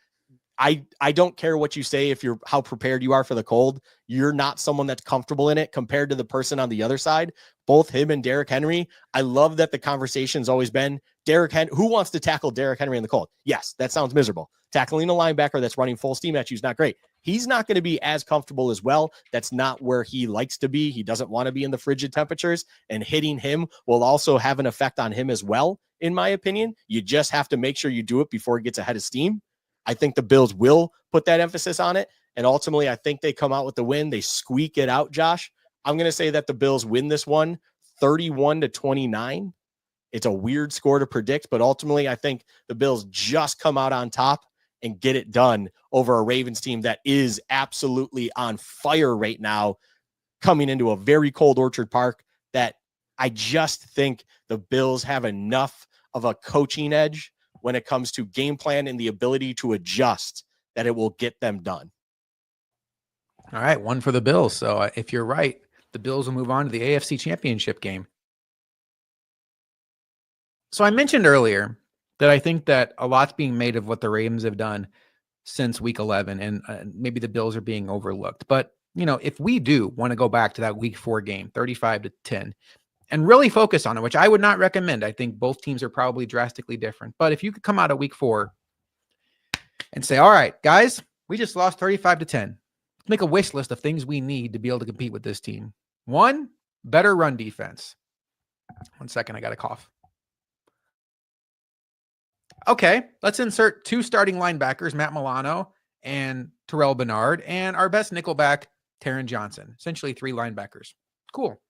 I don't care what you say if you're how prepared you are for the cold. You're not someone that's comfortable in it compared to the person on the other side. Both him and Derrick Henry. I love that the conversation's always been who wants to tackle Derrick Henry in the cold? Yes, that sounds miserable. Tackling a linebacker that's running full steam at you is not great. He's not going to be as comfortable as well. That's not where he likes to be. He doesn't want to be in the frigid temperatures, and hitting him will also have an effect on him as well, in my opinion. You just have to make sure you do it before it gets ahead of steam. I think the Bills will put that emphasis on it. And ultimately, I think they come out with the win. They squeak it out, Josh. I'm going to say that the Bills win this one 31-29. It's a weird score to predict, but ultimately, I think the Bills just come out on top and get it done over a Ravens team that is absolutely on fire right now, coming into a very cold Orchard Park, that I just think the Bills have enough of a coaching edge when it comes to game plan and the ability to adjust that it will get them done. All right, one for the Bills. So if you're right, the Bills will move on to the AFC Championship game. So I mentioned earlier that I think that a lot's being made of what the Ravens have done since week 11, and maybe the Bills are being overlooked. But, if we do want to go back to that week 4 game, 35-10, and really focus on it, which I would not recommend. I think both teams are probably drastically different. But if you could come out of week 4 and say, all right, guys, we just lost 35-10. Let's make a wish list of things we need to be able to compete with this team. 1, better run defense. 1 second, I got a cough. Okay, let's insert 2 starting linebackers, Matt Milano and Terrell Bernard, and our best nickelback, Taron Johnson. Essentially 3 linebackers. Cool.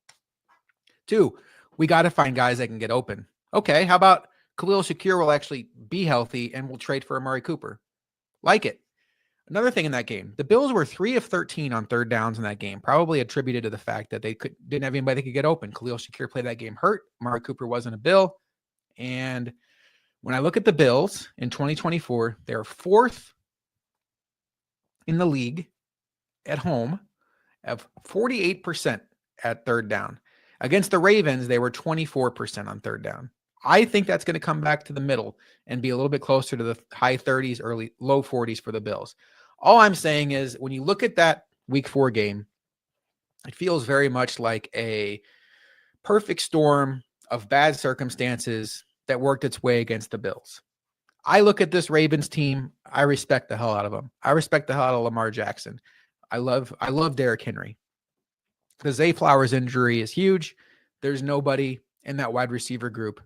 2, we got to find guys that can get open. Okay, how about Khalil Shakir will actually be healthy and we'll trade for Amari Cooper? Like it. Another thing in that game, the Bills were 3 of 13 on third downs in that game, probably attributed to the fact that they didn't have anybody that could get open. Khalil Shakir played that game hurt. Amari Cooper wasn't a Bill. And when I look at the Bills in 2024, they're 4th in the league at home of 48% at third down. Against the Ravens, they were 24% on third down. I think that's going to come back to the middle and be a little bit closer to the high 30s, low 40s for the Bills. All I'm saying is when you look at that week 4 game, it feels very much like a perfect storm of bad circumstances that worked its way against the Bills. I look at this Ravens team. I respect the hell out of them. I respect the hell out of Lamar Jackson. I love Derrick Henry. The Zay Flowers injury is huge. There's nobody in that wide receiver group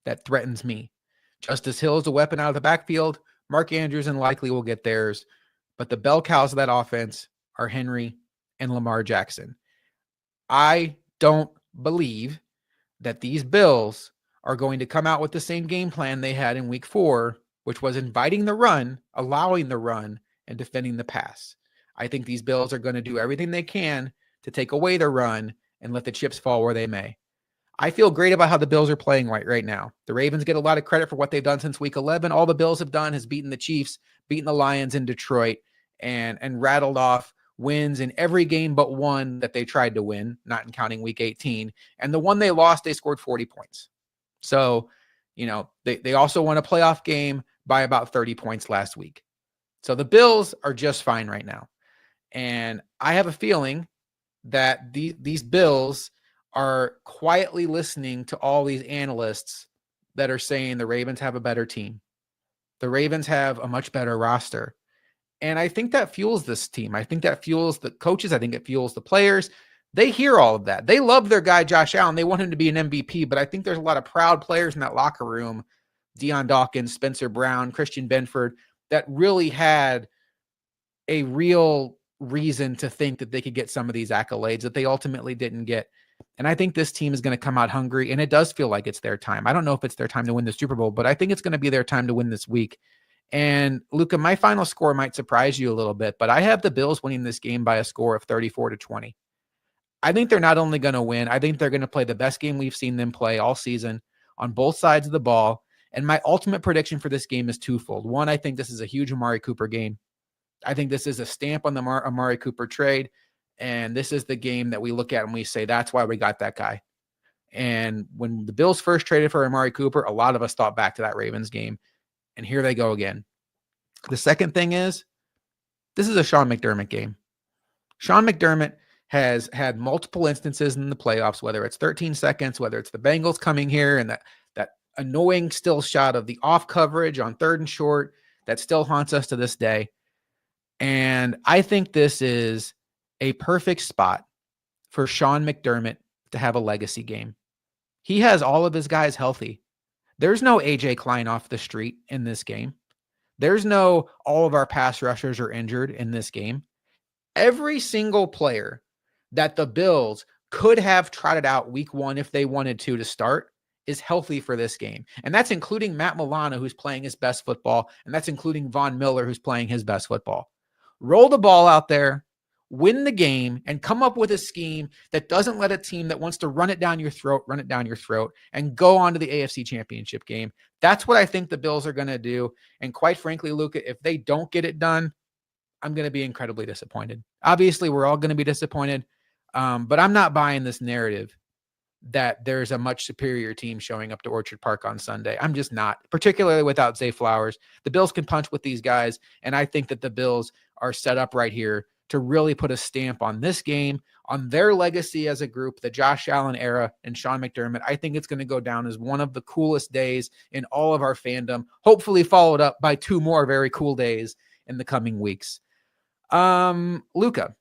that threatens me. Justice Hill is a weapon out of the backfield. Mark Andrews and likely will get theirs. But the bell cows of that offense are Henry and Lamar Jackson. I don't believe that these Bills are going to come out with the same game plan they had in week 4, which was inviting the run, allowing the run, and defending the pass. I think these Bills are going to do everything they can to take away the run and let the chips fall where they may. I feel great about how the Bills are playing right now. The Ravens get a lot of credit for what they've done since week 11. All the Bills have done has beaten the Chiefs, beaten the Lions in Detroit, and rattled off wins in every game but one that they tried to win, not counting week 18. And the one they lost, they scored 40 points. So, they also won a playoff game by about 30 points last week. So the Bills are just fine right now. And I have a feeling that these Bills are quietly listening to all these analysts that are saying the Ravens have a better team. The Ravens have a much better roster. And I think that fuels this team. I think that fuels the coaches. I think it fuels the players. They hear all of that. They love their guy, Josh Allen. They want him to be an MVP, but I think there's a lot of proud players in that locker room, Deion Dawkins, Spencer Brown, Christian Benford, that really had a real reason to think that they could get some of these accolades that they ultimately didn't get. And I think this team is going to come out hungry, and it does feel like it's their time. I don't know if it's their time to win the Super Bowl, but I think it's going to be their time to win this week. And Luka, my final score might surprise you a little bit, but I have the Bills winning this game by a score of 34-20. I think they're not only going to win, I think they're going to play the best game we've seen them play all season on both sides of the ball. And my ultimate prediction for this game is twofold. One, I think this is a huge Amari Cooper game. I think this is a stamp on the Amari Cooper trade. And this is the game that we look at and we say, that's why we got that guy. And when the Bills first traded for Amari Cooper, a lot of us thought back to that Ravens game. And here they go again. The second thing is, this is a Sean McDermott game. Sean McDermott has had multiple instances in the playoffs, whether it's 13 seconds, whether it's the Bengals coming here and that annoying still shot of the off coverage on 3rd and short that still haunts us to this day. And I think this is a perfect spot for Sean McDermott to have a legacy game. He has all of his guys healthy. There's no AJ Klein off the street in this game. There's no all of our pass rushers are injured in this game. Every single player that the Bills could have trotted out week 1 if they wanted to start is healthy for this game. And that's including Matt Milano, who's playing his best football. And that's including Von Miller, who's playing his best football. Roll the ball out there, win the game, and come up with a scheme that doesn't let a team that wants to run it down your throat, and go on to the AFC Championship game. That's what I think the Bills are going to do. And quite frankly, Luka, if they don't get it done, I'm going to be incredibly disappointed. Obviously, we're all going to be disappointed, but I'm not buying this narrative that there's a much superior team showing up to Orchard Park on Sunday. I'm just not, particularly without Zay Flowers. The Bills can punch with these guys, and I think that the Bills are set up right here to really put a stamp on this game, on their legacy as a group, the Josh Allen era and Sean McDermott. I think it's going to go down as one of the coolest days in all of our fandom, hopefully followed up by 2 more very cool days in the coming weeks. Luka,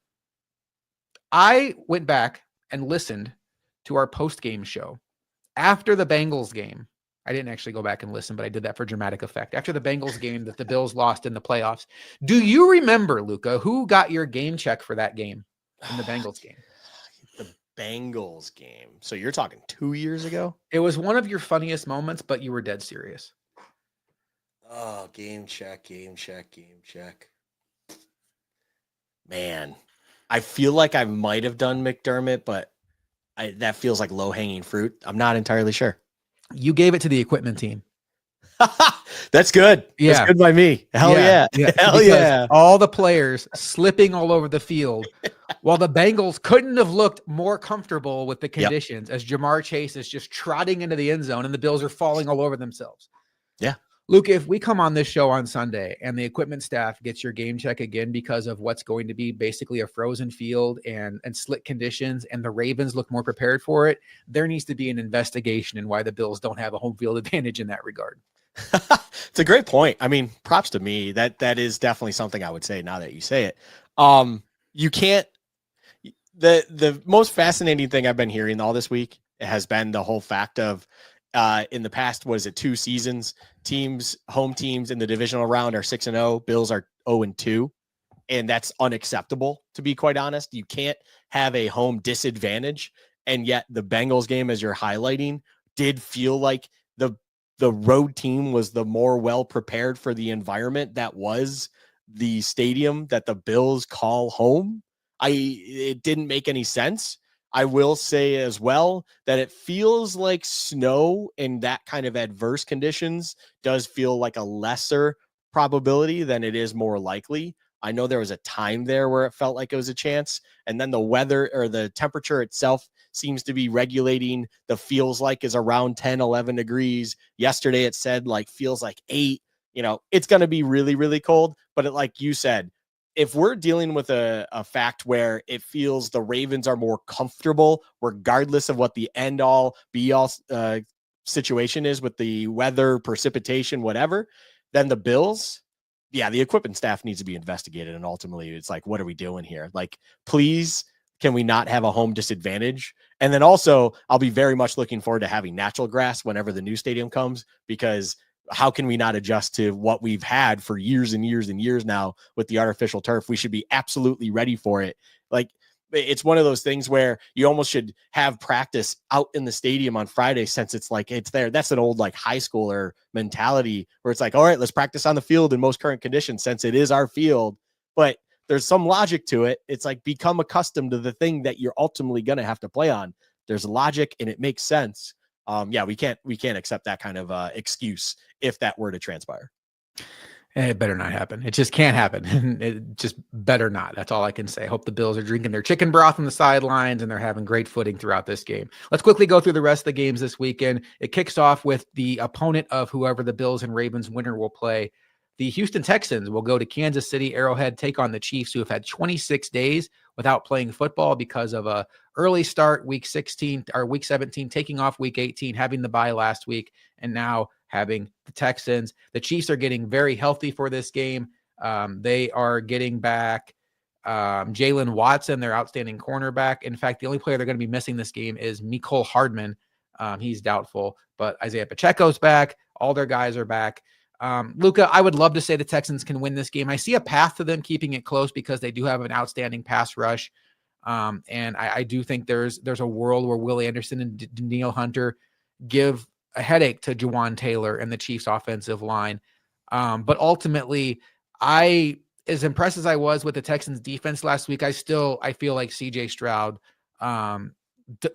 I went back and listened to our post-game show after the Bengals game. I didn't actually go back and listen, but I did that for dramatic effect. After the Bengals game that the Bills lost in the playoffs. Do you remember, Luka, who got your game check for that game in the Bengals game? The Bengals game. So you're talking 2 years ago? It was one of your funniest moments, but you were dead serious. Oh, game check. Man, I feel like I might have done McDermott, but that feels like low-hanging fruit. I'm not entirely sure. You gave it to the equipment team. That's good. Yeah. That's good by me. Hell yeah. Hell yeah. All the players slipping all over the field while the Bengals couldn't have looked more comfortable with the conditions as Jamar Chase is just trotting into the end zone and the Bills are falling all over themselves. Yeah. Luke, if we come on this show on Sunday and the equipment staff gets your game check again because of what's going to be basically a frozen field and slick conditions, and the Ravens look more prepared for it, there needs to be an investigation in why the Bills don't have a home field advantage in that regard. It's a great point. I mean, props to me. That is definitely something I would say now that you say it. You can't. The most fascinating thing I've been hearing all this week has been the whole fact of in the past, was it 2 seasons? Home teams in the divisional round are 6-0. Bills are 0-2, and that's unacceptable. To be quite honest, you can't have a home disadvantage, and yet the Bengals game, as you're highlighting, did feel like the road team was the more well prepared for the environment that was the stadium that the Bills call home. It didn't make any sense. I will say as well that it feels like snow in that kind of adverse conditions does feel like a lesser probability than it is more likely. I know there was a time there where it felt like it was a chance, and then the weather or the temperature itself seems to be regulating. The feels like is around 10, 11 degrees. Yesterday it said like feels like 8. It's going to be really, really cold. But like you said, if we're dealing with a fact where it feels the Ravens are more comfortable, regardless of what the end all be all situation is with the weather, precipitation, whatever, then the Bills, the equipment staff needs to be investigated. And ultimately it's like, what are we doing here? Like, please, can we not have a home disadvantage? And then also I'll be very much looking forward to having natural grass whenever the new stadium comes, because how can we not adjust to what we've had for years and years and years now with the artificial turf? We should be absolutely ready for it. Like, it's one of those things where you almost should have practice out in the stadium on Friday, since it's like, it's there. That's an old like high schooler mentality where it's like, all right, let's practice on the field in most current conditions since it is our field. But there's some logic to it. It's like, become accustomed to the thing that you're ultimately going to have to play on. There's logic and it makes sense. We can't accept that kind of excuse if that were to transpire. It better not happen. It just can't happen. It just better not. That's all I can say. Hope the Bills are drinking their chicken broth on the sidelines and they're having great footing throughout this game. Let's quickly go through the rest of the games this weekend. It kicks off with the opponent of whoever the Bills and Ravens winner will play. The Houston Texans will go to Kansas City Arrowhead, take on the Chiefs, who have had 26 days without playing football because of a early start week 16 or week 17, taking off week 18, having the bye last week, and now having the Texans. The Chiefs are getting very healthy for this game. They are getting back Jalen Watson, their outstanding cornerback. In fact, the only player they're going to be missing this game is Mecole Hardman. He's doubtful, but Isaiah Pacheco's back. All their guys are back. Luka, I would love to say the Texans can win this game. I see a path to them keeping it close because they do have an outstanding pass rush. And I do think there's a world where Will Anderson and Danielle Hunter give a headache to Jawan Taylor and the Chiefs offensive line. But ultimately, as impressed as I was with the Texans defense last week, I feel like CJ Stroud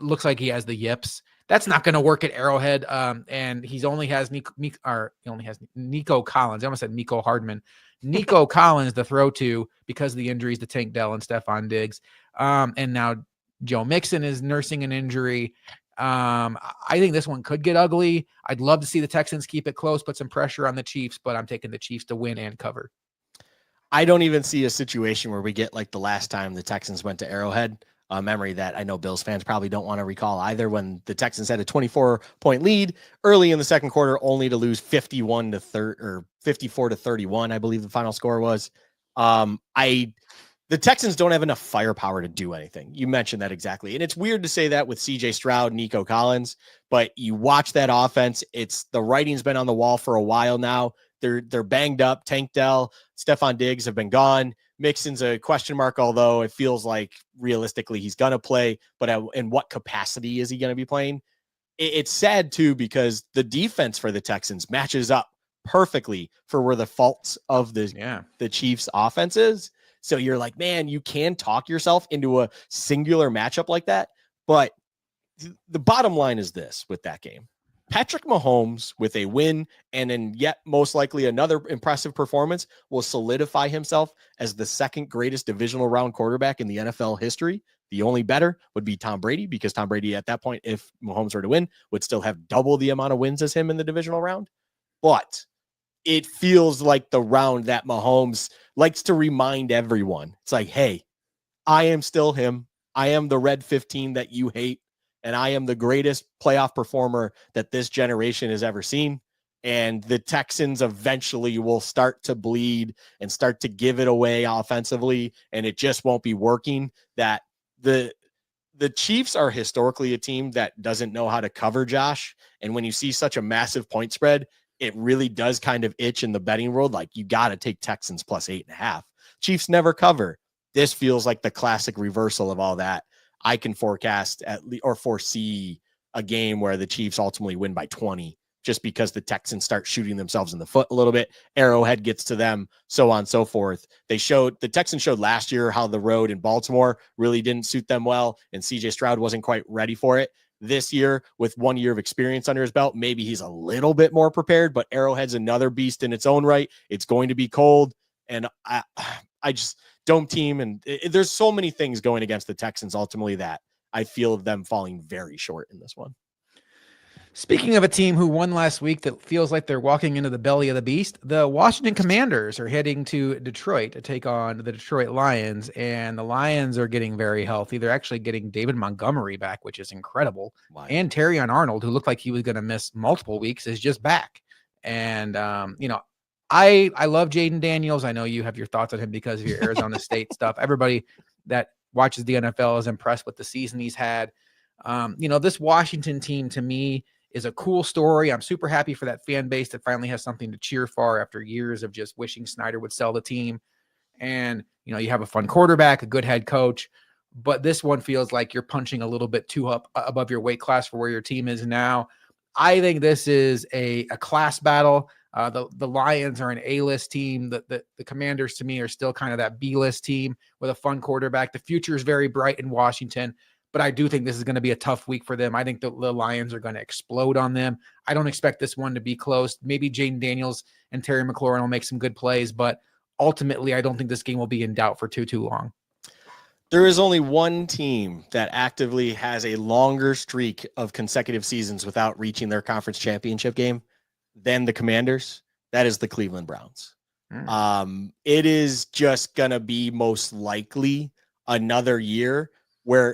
looks like he has the yips. That's not going to work at Arrowhead. And he only has Nico Collins. I almost said Mecole Hardman. Nico Collins to throw to because of the injuries to Tank Dell and Stephon Diggs. And now Joe Mixon is nursing an injury. I think this one could get ugly. I'd love to see the Texans keep it close, put some pressure on the Chiefs, but I'm taking the Chiefs to win and cover. I don't even see a situation where we get like the last time the Texans went to Arrowhead, a memory that I know Bills fans probably don't want to recall either, when the Texans had a 24-point lead early in the second quarter, only to lose 54-31, I believe the final score was. The Texans don't have enough firepower to do anything. You mentioned that exactly. And it's weird to say that with CJ Stroud, Nico Collins, but you watch that offense. It's the writing's been on the wall for a while now. They're banged up. Tank Dell, Stephon Diggs have been gone. Mixon's a question mark, although it feels like realistically he's going to play, but in what capacity is he going to be playing? It's sad too, because the defense for the Texans matches up perfectly for where the faults of the Chiefs offense is. So you're like, man, you can talk yourself into a singular matchup like that. But the bottom line is this with that game. Patrick Mahomes, with a win and then yet most likely another impressive performance, will solidify himself as the second greatest divisional round quarterback in the NFL history. The only better would be Tom Brady, because Tom Brady at that point, if Mahomes were to win, would still have double the amount of wins as him in the divisional round. But it feels like the round that Mahomes likes to remind everyone. It's like, hey, I am still him. I am the red 15 that you hate. And I am the greatest playoff performer that this generation has ever seen. And the Texans eventually will start to bleed and start to give it away offensively, and it just won't be working. That the Chiefs are historically a team that doesn't know how to cover, Josh. And when you see such a massive point spread, it really does kind of itch in the betting world. Like, you got to take Texans plus 8.5. Chiefs never cover. This feels like the classic reversal of all that. I can forecast or foresee a game where the Chiefs ultimately win by 20, just because the Texans start shooting themselves in the foot a little bit. Arrowhead gets to them, so on and so forth. The Texans showed last year how the road in Baltimore really didn't suit them well, and CJ Stroud wasn't quite ready for it. This year, with 1 year of experience under his belt, maybe he's a little bit more prepared, but Arrowhead's another beast in its own right. It's going to be cold, and I just dome team, and there's so many things going against the Texans ultimately that I feel them falling very short in this one. Speaking of a team who won last week that feels like they're walking into the belly of the beast, the Washington Commanders are heading to Detroit to take on the Detroit Lions, and the Lions are getting very healthy. They're actually getting David Montgomery back, which is incredible. Wow. And Terrion Arnold, who looked like he was going to miss multiple weeks, is just back. And, I love Jaden Daniels. I know you have your thoughts on him because of your Arizona State stuff. Everybody that watches the NFL is impressed with the season he's had. This Washington team to me is a cool story. I'm super happy for that fan base that finally has something to cheer for after years of just wishing Snyder would sell the team. And, you have a fun quarterback, a good head coach, but this one feels like you're punching a little bit too up above your weight class for where your team is now. I think this is a class battle. The Lions are an A-list team. The Commanders, to me, are still kind of that B-list team with a fun quarterback. The future is very bright in Washington, but I do think this is going to be a tough week for them. I think the Lions are going to explode on them. I don't expect this one to be close. Maybe Jaden Daniels and Terry McLaurin will make some good plays, but ultimately, I don't think this game will be in doubt for too long. There is only one team that actively has a longer streak of consecutive seasons without reaching their conference championship game than the Commanders. That is the Cleveland Browns. It is just going to be most likely another year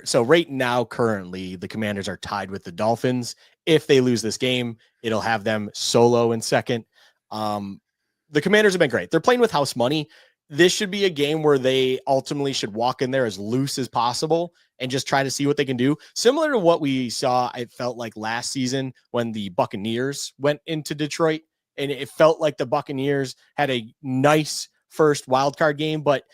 so right now, currently, the Commanders are tied with the Dolphins. If they lose this game, it'll have them solo in second. The Commanders have been great. They're playing with house money. This should be a game where they ultimately should walk in there as loose as possible and just try to see what they can do. Similar to what we saw, it felt like last season when the Buccaneers went into Detroit, and it felt like the Buccaneers had a nice first wildcard game, but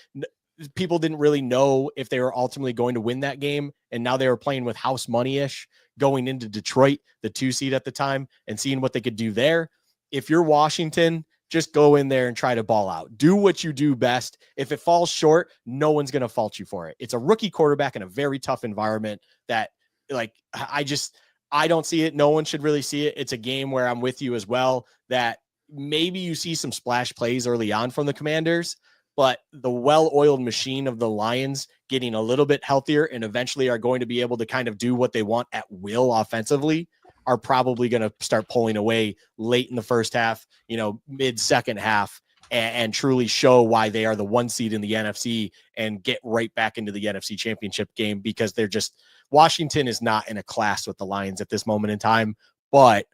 people didn't really know if they were ultimately going to win that game. And now they were playing with house money-ish going into Detroit, the 2 seed at the time, and seeing what they could do there. If you're Washington, just go in there and try to ball out. Do what you do best. If it falls short, no one's going to fault you for it. It's a rookie quarterback in a very tough environment that, I don't see it. No one should really see it. It's a game where I'm with you as well, that maybe you see some splash plays early on from the Commanders, but the well-oiled machine of the Lions getting a little bit healthier and eventually are going to be able to kind of do what they want at will offensively are probably going to start pulling away late in the first half, mid second half, and truly show why they are the 1 seed in the NFC and get right back into the NFC Championship game, because Washington is not in a class with the Lions at this moment in time. But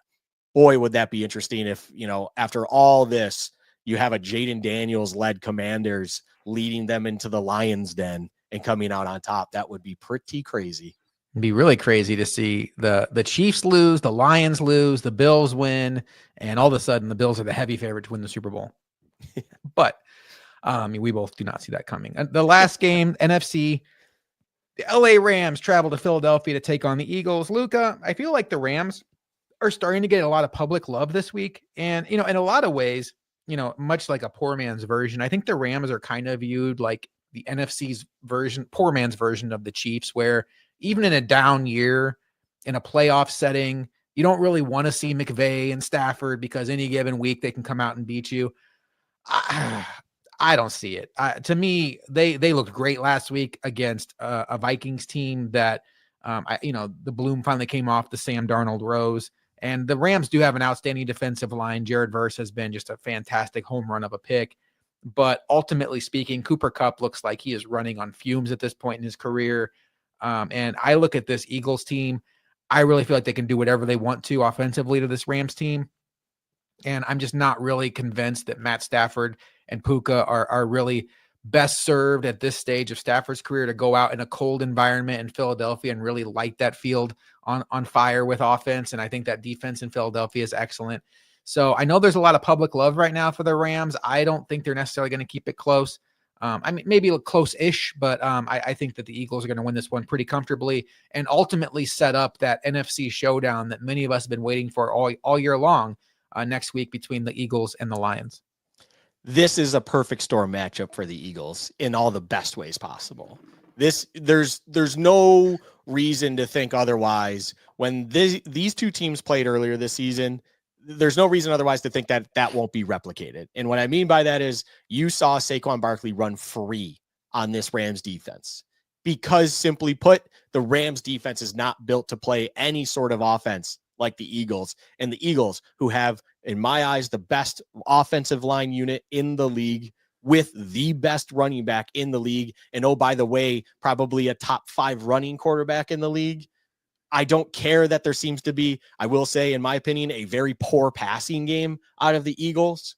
boy, would that be interesting if, after all this, you have a Jaden Daniels led Commanders leading them into the Lions den and coming out on top. That would be pretty crazy. It'd be really crazy to see the Chiefs lose, the Lions lose, the Bills win, and all of a sudden the Bills are the heavy favorite to win the Super Bowl. But we both do not see that coming. The last game, NFC, the LA Rams travel to Philadelphia to take on the Eagles. Luka, I feel like the Rams are starting to get a lot of public love this week. And, in a lot of ways, much like a poor man's version, I think the Rams are kind of viewed like the NFC's version, poor man's version of the Chiefs, where even in a down year, in a playoff setting, you don't really want to see McVay and Stafford because any given week they can come out and beat you. I don't see it. To me, they looked great last week against a Vikings team that, the bloom finally came off the Sam Darnold rose. And the Rams do have an outstanding defensive line. Jared Verse has been just a fantastic home run of a pick. But ultimately speaking, Cooper Kupp looks like he is running on fumes at this point in his career. And I look at this Eagles team. I really feel like they can do whatever they want to offensively to this Rams team. And I'm just not really convinced that Matt Stafford and Puka are really best served at this stage of Stafford's career to go out in a cold environment in Philadelphia and really light that field on fire with offense. And I think that defense in Philadelphia is excellent. So I know there's a lot of public love right now for the Rams. I don't think they're necessarily going to keep it close. Maybe close-ish, but I think that the Eagles are going to win this one pretty comfortably and ultimately set up that NFC showdown that many of us have been waiting for all year long next week between the Eagles and the Lions. This is a perfect storm matchup for the Eagles in all the best ways possible. There's no reason to think otherwise. When these two teams played earlier this season, there's no reason otherwise to think that won't be replicated. And what I mean by that is you saw Saquon Barkley run free on this Rams defense because, simply put, the Rams defense is not built to play any sort of offense like the Eagles. And the Eagles, who have, in my eyes, the best offensive line unit in the league with the best running back in the league. And oh, by the way, probably a top 5 running quarterback in the league. I don't care that there seems to be, I will say, in my opinion, a very poor passing game out of the Eagles.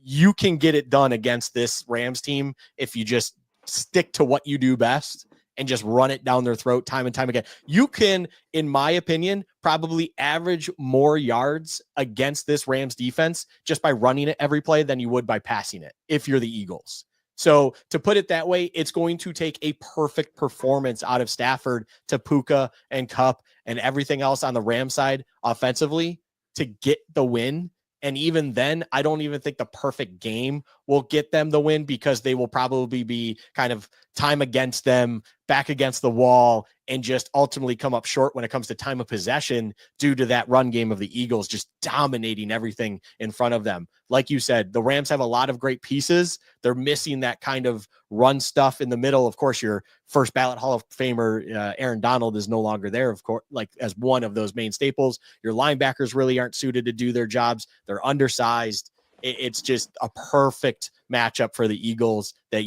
You can get it done against this Rams team if you just stick to what you do best and just run it down their throat time and time again. You can, in my opinion, probably average more yards against this Rams defense just by running it every play than you would by passing it if you're the Eagles. So to put it that way, it's going to take a perfect performance out of Stafford to Puka and Kupp and everything else on the Rams side offensively to get the win. And even then, I don't even think the perfect game will get them the win, because they will probably be kind of time against them, back against the wall, and just ultimately come up short when it comes to time of possession due to that run game of the Eagles just dominating everything in front of them. Like you said, the Rams have a lot of great pieces. They're missing that kind of run stuff in the middle. Of course, your first ballot Hall of Famer, Aaron Donald, is no longer there, of course, like as one of those main staples. Your linebackers really aren't suited to do their jobs. They're undersized. It's just a perfect matchup for the Eagles that,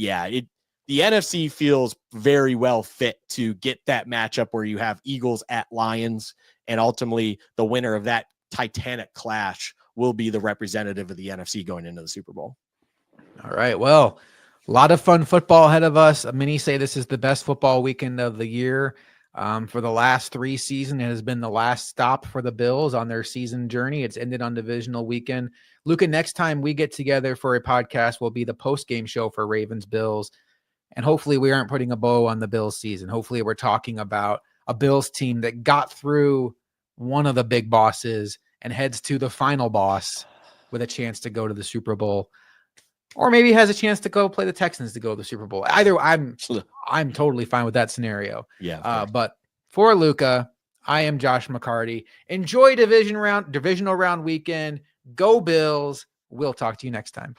the NFC feels very well fit to get that matchup where you have Eagles at Lions, and ultimately the winner of that titanic clash will be the representative of the NFC going into the Super Bowl. All right. Well, a lot of fun football ahead of us. Many say this is the best football weekend of the year. For the last 3 seasons, it has been the last stop for the Bills on their season journey. It's ended on divisional weekend. Luka, next time we get together for a podcast will be the post-game show for Ravens-Bills. And hopefully we aren't putting a bow on the Bills season. Hopefully we're talking about a Bills team that got through one of the big bosses and heads to the final boss with a chance to go to the Super Bowl, or maybe has a chance to go play the Texans to go to the Super Bowl. Either I'm totally fine with that scenario. Yeah. But for Luka, I am Josh McCarty. Enjoy divisional round weekend. Go Bills. We'll talk to you next time.